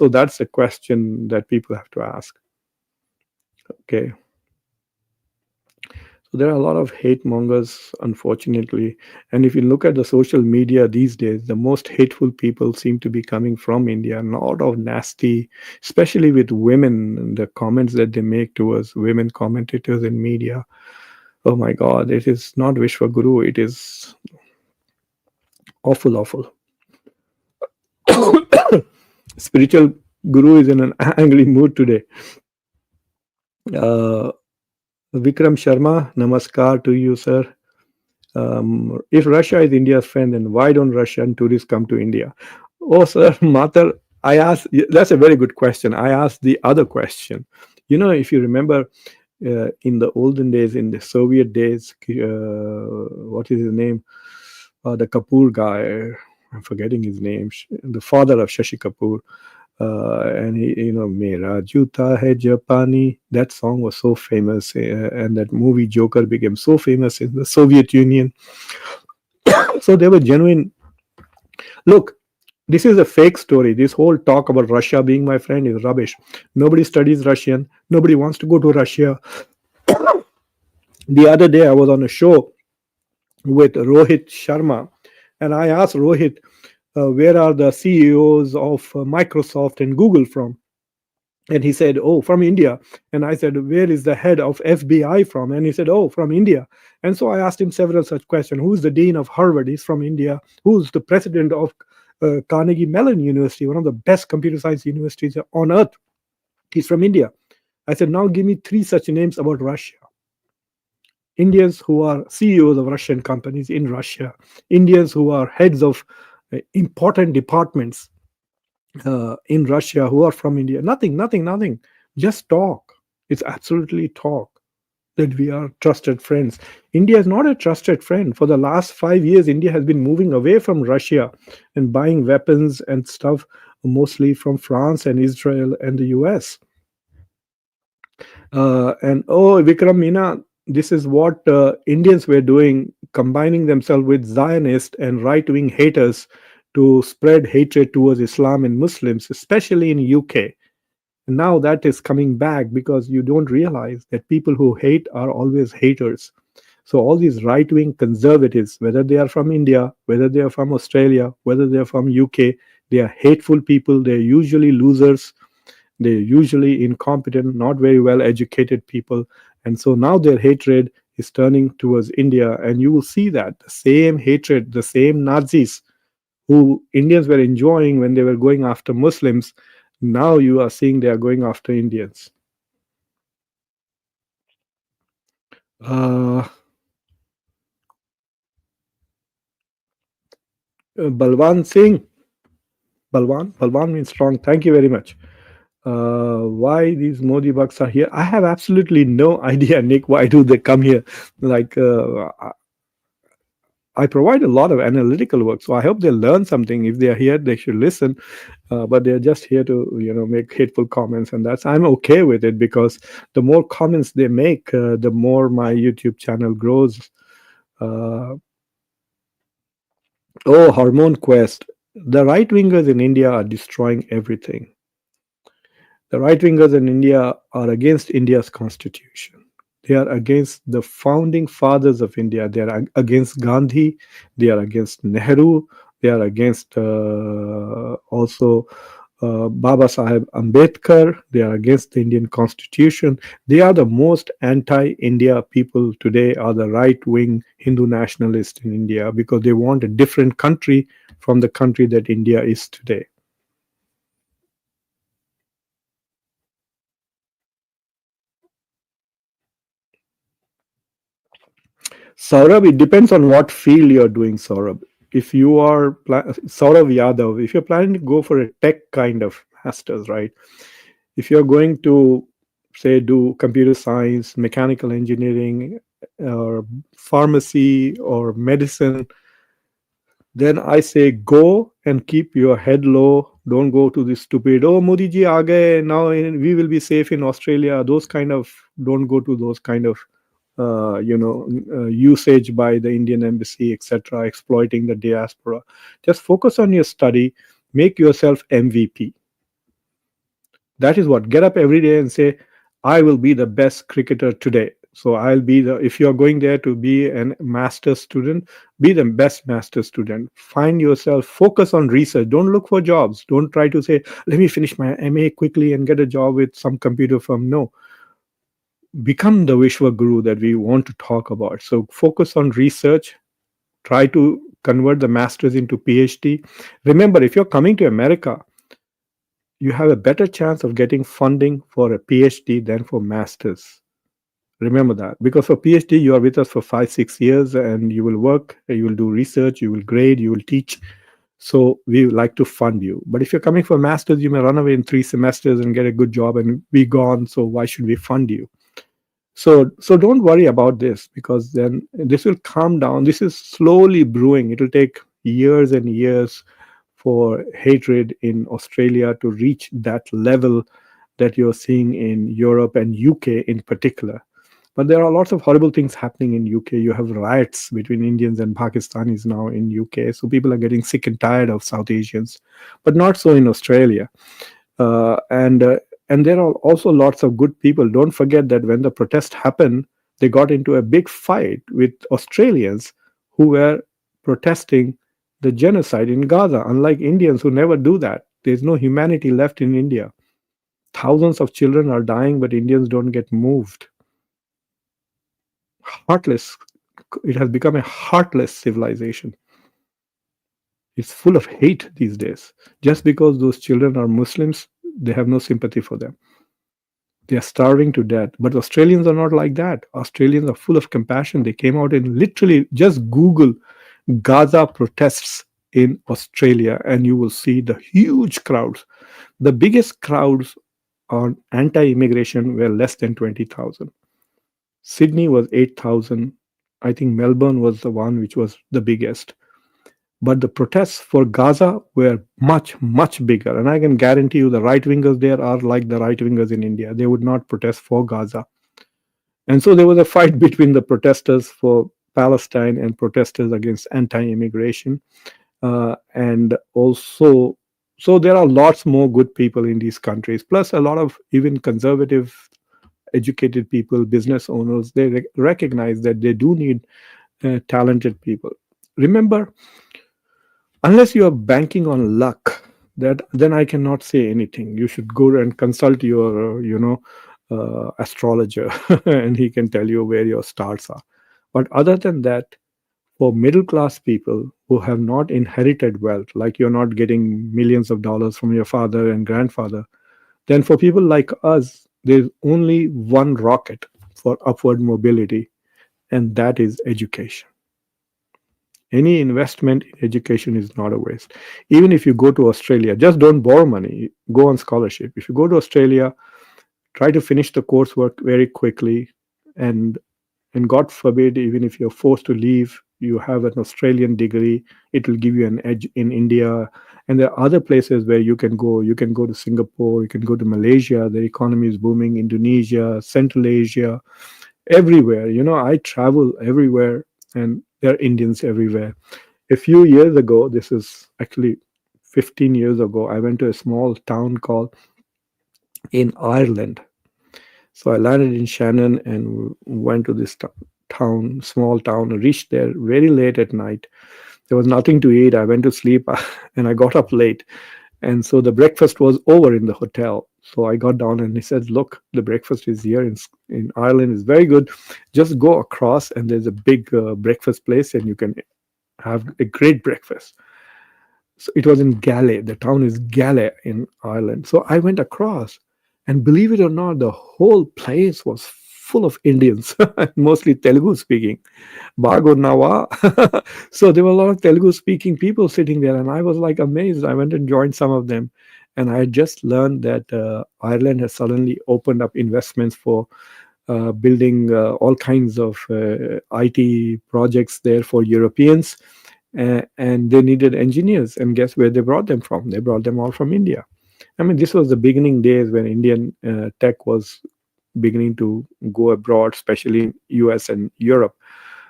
that's a question that people have to ask. Okay, so there are a lot of hate mongers, unfortunately, and if you look at the social media these days, the most hateful people seem to be coming from India. A lot of nasty, especially with women, the comments that they make towards women commentators in media. Oh my God, it is not Vishwa Guru. It is awful, awful. Spiritual Guru is in an angry mood today. Uh, Vikram Sharma, namaskar to you, sir. If Russia is India's friend, then why don't Russian tourists come to India? Oh, sir, Matar, I asked, that's a very good question. I asked the other question. If you remember, in the olden days, in the Soviet days, what is his name? The Kapoor guy, I'm forgetting his name, the father of Shashi Kapoor. And he, Mera Juta Hai Japani, that song was so famous, and that movie Joker became so famous in the Soviet Union. So they were genuine. Look, this is a fake story. This whole talk about Russia being my friend is rubbish. Nobody studies Russian. Nobody wants to go to Russia. The other day, I was on a show with Rohit Sharma, and I asked Rohit, where are the CEOs of Microsoft and Google from? And he said, oh, from India. And I said, where is the head of FBI from? And he said, oh, from India. And so I asked him several such questions. Who's the dean of Harvard? He's from India. Who's the president of Carnegie Mellon University, one of the best computer science universities on earth? He's from India. I said, now give me three such names about Russia. Indians who are CEOs of Russian companies in Russia. Indians who are heads of important departments in Russia who are from India. Nothing, nothing, nothing. Just talk. It's absolutely talk that we are trusted friends. India is not a trusted friend. For the last 5 years, India has been moving away from Russia and buying weapons and stuff mostly from France and Israel and the US. And oh, Vikram Meena, this is what Indians were doing, combining themselves with Zionist and right-wing haters to spread hatred towards Islam and Muslims, especially in UK. And now that is coming back because you don't realize that people who hate are always haters. So all these right-wing conservatives, whether they are from India, whether they are from Australia, whether they are from UK, they are hateful people. They're usually losers. They're usually incompetent, not very well educated people. And so now their hatred is turning towards India. And you will see that the same hatred, the same Nazis who Indians were enjoying when they were going after Muslims, now you are seeing they are going after Indians. Balwan Singh. Balwan means strong. Thank you very much. Why these Modi bucks are here? I have absolutely no idea, Nick. Why do they come here? Like, I provide a lot of analytical work, so I hope they learn something. If they are here, they should listen. But they're just here to, make hateful comments, and I'm okay with it because the more comments they make, the more my YouTube channel grows. Oh, hormone quest. The right wingers in India are destroying everything. The right wingers in India are against India's constitution. They are against the founding fathers of India. They are against Gandhi. They are against Nehru. They are against also Baba Saheb Ambedkar. They are against the Indian constitution. They are the most anti-India people today. Are the right-wing Hindu nationalists in India because they want a different country from the country that India is today. Saurabh, it depends on what field you're doing, Saurabh. If you are Saurabh Yadav, if you're planning to go for a tech kind of masters, right? If you're going to say do computer science, mechanical engineering, or pharmacy or medicine, then I say go and keep your head low. Don't go to this stupid, oh, Modi ji aa gaye, now we will be safe in Australia. Those kind of, don't go to those kind of usage by the Indian embassy, etc., exploiting the diaspora. Just focus on your study, make yourself MVP. That is what. Get up every day and say, I will be the best cricketer today. So I'll be the, if you're going there to be a master student, be the best master student. Find yourself, focus on research. Don't look for jobs. Don't try to say, let me finish my MA quickly and get a job with some computer firm. No, become the Vishwa Guru that we want to talk about. So focus on research, try to convert the masters into PhD. Remember, if you're coming to America, you have a better chance of getting funding for a PhD than for masters. Remember that, because for PhD you are with us for 5 6 years and you will work, you will do research, you will grade, you will teach. So we like to fund you. But if you're coming for masters, you may run away in 3 semesters and get a good job and be gone. So why should we fund you? So don't worry about this, because then this will calm down. This is slowly brewing. It will take years and years for hatred in Australia to reach that level that you're seeing in Europe and UK in particular. But there are lots of horrible things happening in UK. You have riots between Indians and Pakistanis now in UK. So people are getting sick and tired of South Asians, but not so in Australia. uh, and uh, and there are also lots of good people. Don't forget that when the protest happened, they got into a big fight with Australians who were protesting the genocide in Gaza. Unlike Indians who never do that, there's no humanity left in India. Thousands of children are dying, but Indians don't get moved. Heartless. It has become a heartless civilization. It's full of hate these days. Just because those children are Muslims, they have no sympathy for them. They are starving to death. But Australians are not like that. Australians are full of compassion. They came out and literally just Google Gaza protests in Australia and you will see the huge crowds. The biggest crowds on anti immigration were less than 20,000. Sydney was 8,000. I think Melbourne was the one which was the biggest. But the protests for Gaza were much, much bigger. And I can guarantee you the right wingers there are like the right wingers in India. They would not protest for Gaza. And so there was a fight between the protesters for Palestine and protesters against anti immigration. And also, so there are lots more good people in these countries, plus a lot of even conservative, educated people, business owners. They recognize that they do need talented people. Remember, unless you are banking on luck, that then I cannot say anything. You should go and consult your astrologer and he can tell you where your stars are. But other than that, for middle class people who have not inherited wealth, like you're not getting millions of dollars from your father and grandfather, then for people like us, there's only one rocket for upward mobility, and that is education. Any investment in education is not a waste. Even if you go to Australia, just don't borrow money, go on scholarship. If you go to Australia, try to finish the coursework very quickly, and God forbid, even if you're forced to leave, you have an Australian degree, it will give you an edge in India. And there are other places where you can go. You can go to Singapore, you can go to Malaysia, the economy is booming, Indonesia, Central Asia, everywhere. I travel everywhere and there are Indians everywhere. A few years ago, this is actually 15 years ago, I went to a small town called in Ireland. So I landed in Shannon and went to this town, small town, and reached there very late at night. There was nothing to eat. I went to sleep and I got up late. And so the breakfast was over in the hotel. So I got down and he said, "Look, the breakfast is here in Ireland. It's very good. Just go across and there's a big breakfast place and you can have a great breakfast." So it was in Galway. The town is Galway in Ireland. So I went across, and believe it or not, the whole place was full of Indians, mostly Telugu speaking. Bago Nawa. So there were a lot of Telugu speaking people sitting there, and I was like amazed. I went and joined some of them, and I had just learned that Ireland has suddenly opened up investments for building all kinds of IT projects there for Europeans, and they needed engineers. And guess where they brought them from? They brought them all from India. I mean, this was the beginning days when Indian tech was beginning to go abroad, especially in US and Europe.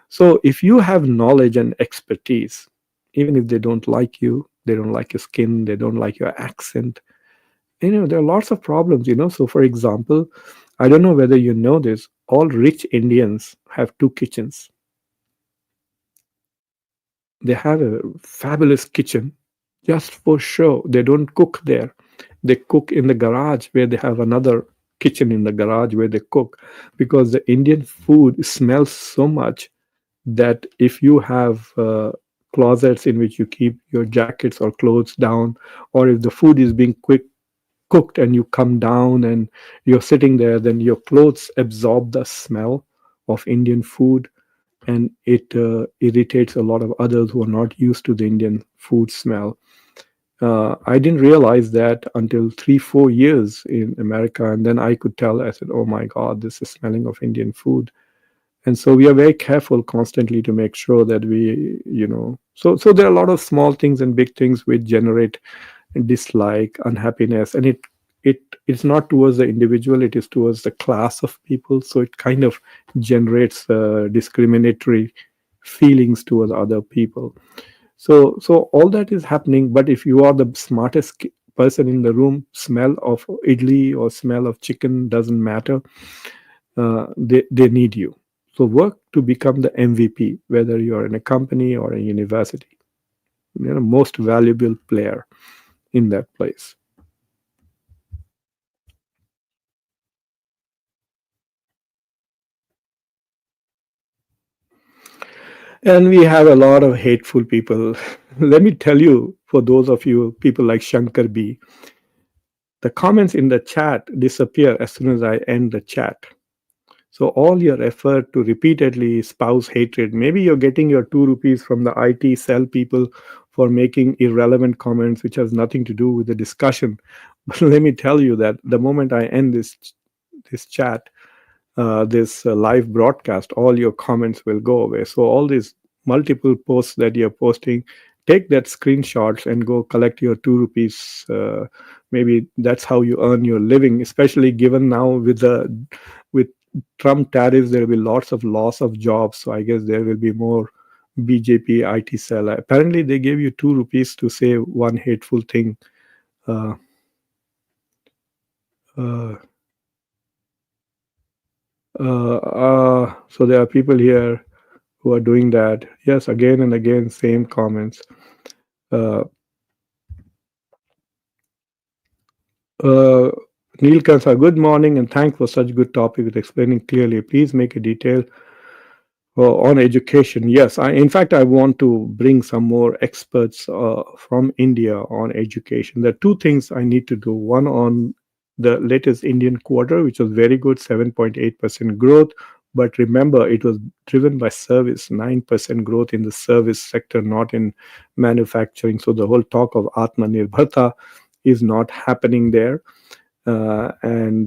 So if you have knowledge and expertise, even if they don't like you, they don't like your skin, they don't like your accent, there are lots of problems. So for example, I don't know whether you know this, all rich Indians have two kitchens. They have a fabulous kitchen just for show. They don't cook there. They cook in the garage where they have another kitchen in the garage where they cook, because the Indian food smells so much that if you have closets in which you keep your jackets or clothes down, or if the food is being cooked and you come down and you're sitting there, then your clothes absorb the smell of Indian food, and it irritates a lot of others who are not used to the Indian food smell. I didn't realize that until 3 4 years in America, and then I could tell. I said, "Oh my God, this is smelling of Indian food." And so we are very careful constantly to make sure that so there are a lot of small things and big things which generate dislike, unhappiness, and it's not towards the individual, it is towards the class of people. So it kind of generates discriminatory feelings towards other people. So all that is happening, but if you are the smartest person in the room, smell of idli or smell of chicken doesn't matter. They need you. So work to become the MVP, whether you're in a company or a university, most valuable player in that place. And we have a lot of hateful people. Let me tell you, for those of you people like Shankar B, the comments in the chat disappear as soon as I end the chat. So all your effort to repeatedly espouse hatred, maybe you're getting your 2 rupees from the IT cell people for making irrelevant comments which has nothing to do with the discussion. But let me tell you that the moment I end this chat, this live broadcast, all your comments will go away. So all these multiple posts that you're posting, take that screenshots and go collect your 2 rupees. Maybe that's how you earn your living, especially given now with Trump tariffs, there will be lots of loss of jobs. So I guess there will be more BJP IT cell. Apparently, they gave you 2 rupees to say one hateful thing. Uh, uh, so there are people here who are doing that. Yes, again and again, same comments. Uh, uh, Neil Kansa, good morning and thanks for such good topic with explaining clearly. Please make a detail on education. Yes, in fact, I want to bring some more experts from India on education. There are two things I need to do. One on the latest Indian quarter, which was very good, 7.8% growth. But remember, it was driven by service, 9% growth in the service sector, not in manufacturing. So the whole talk of Atmanirbharta is not happening there. And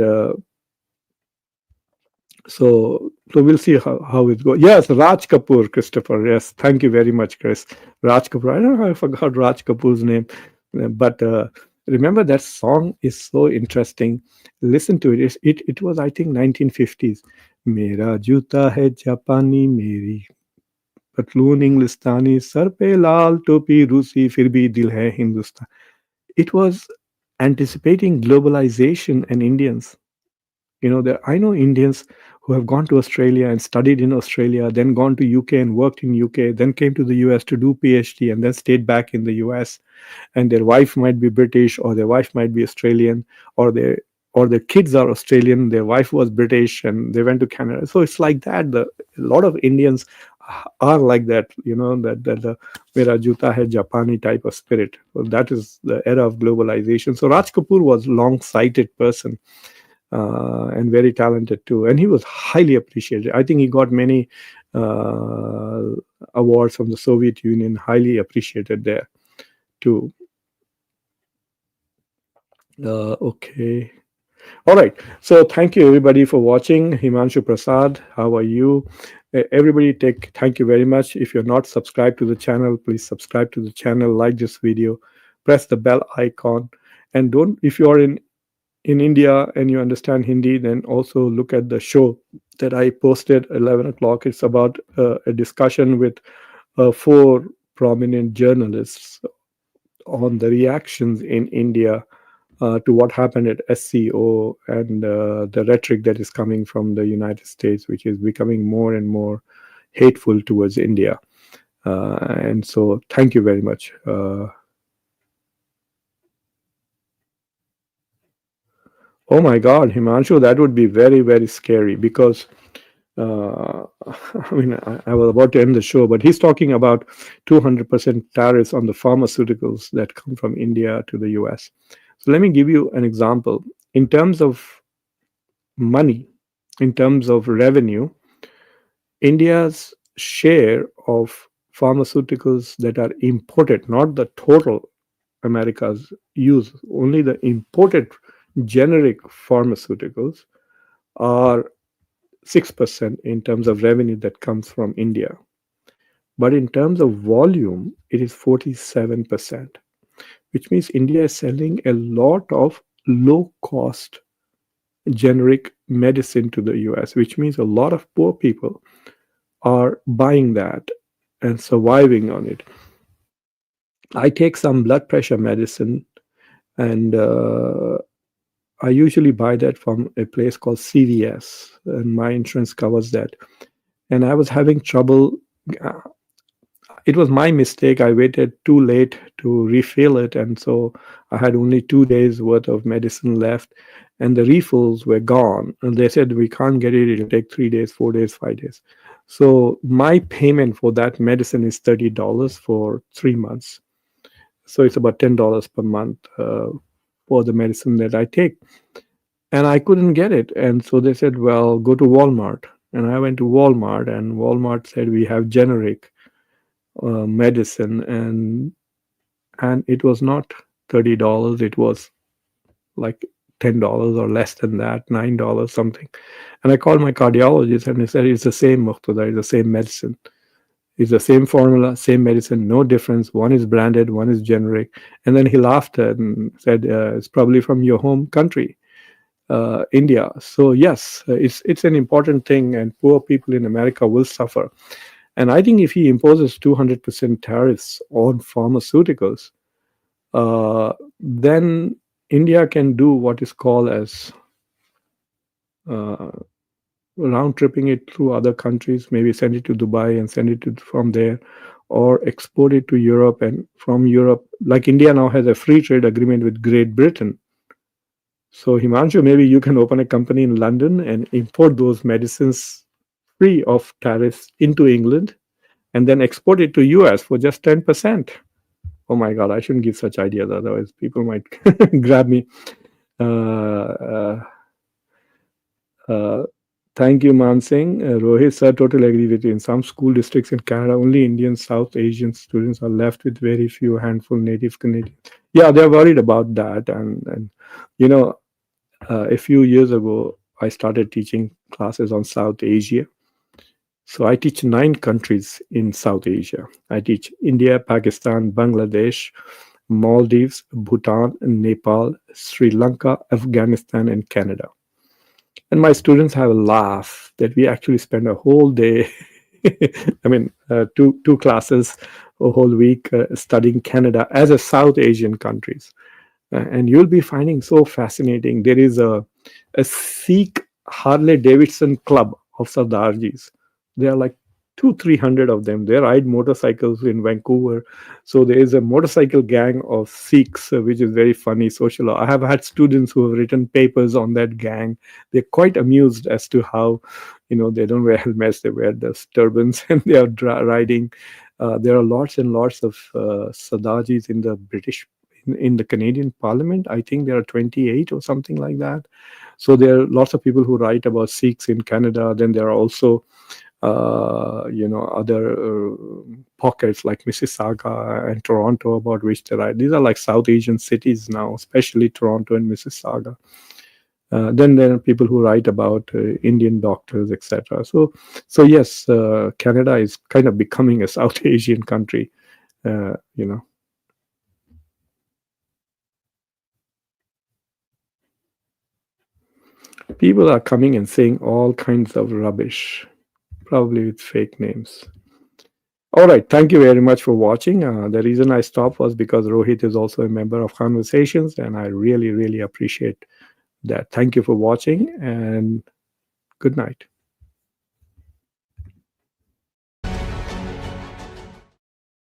so we'll see how it goes. Yes, Raj Kapoor, Christopher. Yes, thank you very much, Chris. Raj Kapoor. I don't know how I forgot Raj Kapoor's name, but remember that song is so interesting. Listen to it. It was, I think, 1950s. Mera juta hai Japani, meri पतलून इंग्लिस्तानी sir पे लाल टोपी रूसी फिर भी दिल है Hindustan. It was anticipating globalization and Indians. There I know Indians who have gone to Australia and studied in Australia, then gone to UK and worked in UK, then came to the US to do PhD and then stayed back in the US, and their wife might be British or their wife might be Australian, or their kids are Australian, their wife was British and they went to Canada. So it's like that. A lot of Indians are like that, that the mera juta hai Japani type of spirit. So that is the era of globalization. So Raj Kapoor was long-sighted person, and very talented too. And he was highly appreciated. I think he got many uh, awards from the Soviet Union, highly appreciated there too. Okay. All right. So thank you everybody for watching. Himanshu Prasad, how are you? Everybody thank you very much. If you're not subscribed to the channel, please subscribe to the channel, like this video, press the bell icon, and don't, if you're in India and you understand Hindi, then also look at the show that I posted 11 o'clock. It's about a discussion with four prominent journalists on the reactions in India to what happened at SCO, and the rhetoric that is coming from the United States, which is becoming more and more hateful towards India. And so, thank you very much. Oh my God, Himanshu, that would be very, very scary because I mean, I was about to end the show, but he's talking about 200% tariffs on the pharmaceuticals that come from India to the US. So let me give you an example. In terms of money, in terms of revenue, India's share of pharmaceuticals that are imported, not the total America's use, only the imported generic pharmaceuticals, are 6% in terms of revenue that comes from India. But in terms of volume, it is 47%, which means India is selling a lot of low cost generic medicine to the US, which means a lot of poor people are buying that and surviving on it. I take some blood pressure medicine, and I usually buy that from a place called CVS, and my insurance covers that. And I was having trouble. uh, It was my mistake. I waited too late to refill it, and so I had only 2 days worth of medicine left, and the refills were gone. And they said we can't get it. It'll take 3 days, 4 days, 5 days. So my payment for that medicine is $30 for 3 months. So it's about $10 per month for the medicine that I take, and I couldn't get it. And so they said, well, go to Walmart. And I went to Walmart, and Walmart said we have generic medicine, and it was not $30. It was like $10 or less than that, $9 something. And I called my cardiologist, and he said it's the same, Muqtedar, it's the same medicine. It's the same formula, same medicine, no difference. One is branded, one is generic. And then he laughed and said, it's probably from your home country, India. So yes, it's an important thing, and poor people in America will suffer. And I think if he imposes 200% tariffs on pharmaceuticals, then India can do what is called as uh, round tripping it through other countries, maybe send it to Dubai and send it from there, or export it to Europe. And from Europe, like India now has a free trade agreement with Great Britain. So Himanshu, maybe you can open a company in London and import those medicines free of tariffs into England, and then export it to US for just 10%. Oh my God, I shouldn't give such ideas, otherwise people might grab me. Uh, uh, Thank you, Man Singh. Rohit sir, totally agree with you. In some school districts in Canada, only Indian, South Asian students are left with very few handful native Canadians. Yeah, they're worried about that. And you know, a few years ago, I started teaching classes on South Asia. So I teach 9 countries in South Asia. I teach India, Pakistan, Bangladesh, Maldives, Bhutan, Nepal, Sri Lanka, Afghanistan, and Canada. And my students have a laugh that we actually spend a whole day I mean, two classes a whole week studying Canada as a South Asian countries. And you'll be finding so fascinating. There is a Sikh Harley Davidson club of Sardarjis. There are like 200-300 of them. They ride motorcycles in Vancouver. So there is a motorcycle gang of Sikhs, which is very funny. Social. I have had students who have written papers on that gang. They're quite amused as to how, they don't wear helmets, they wear the turbans, and they are riding. There are lots and lots of Sardarjis in the British in the Canadian Parliament. I think there are 28 or something like that. So there are lots of people who write about Sikhs in Canada. Then there are also, other pockets like Mississauga and Toronto about which they write. These are like South Asian cities now, especially Toronto and Mississauga. Then there are people who write about Indian doctors, etc. So yes, Canada is kind of becoming a South Asian country. People are coming and saying all kinds of rubbish, probably with fake names. All right, thank you very much for watching. The reason I stopped was because Rohit is also a member of Khanversations, and I really, really appreciate that. Thank you for watching, and good night.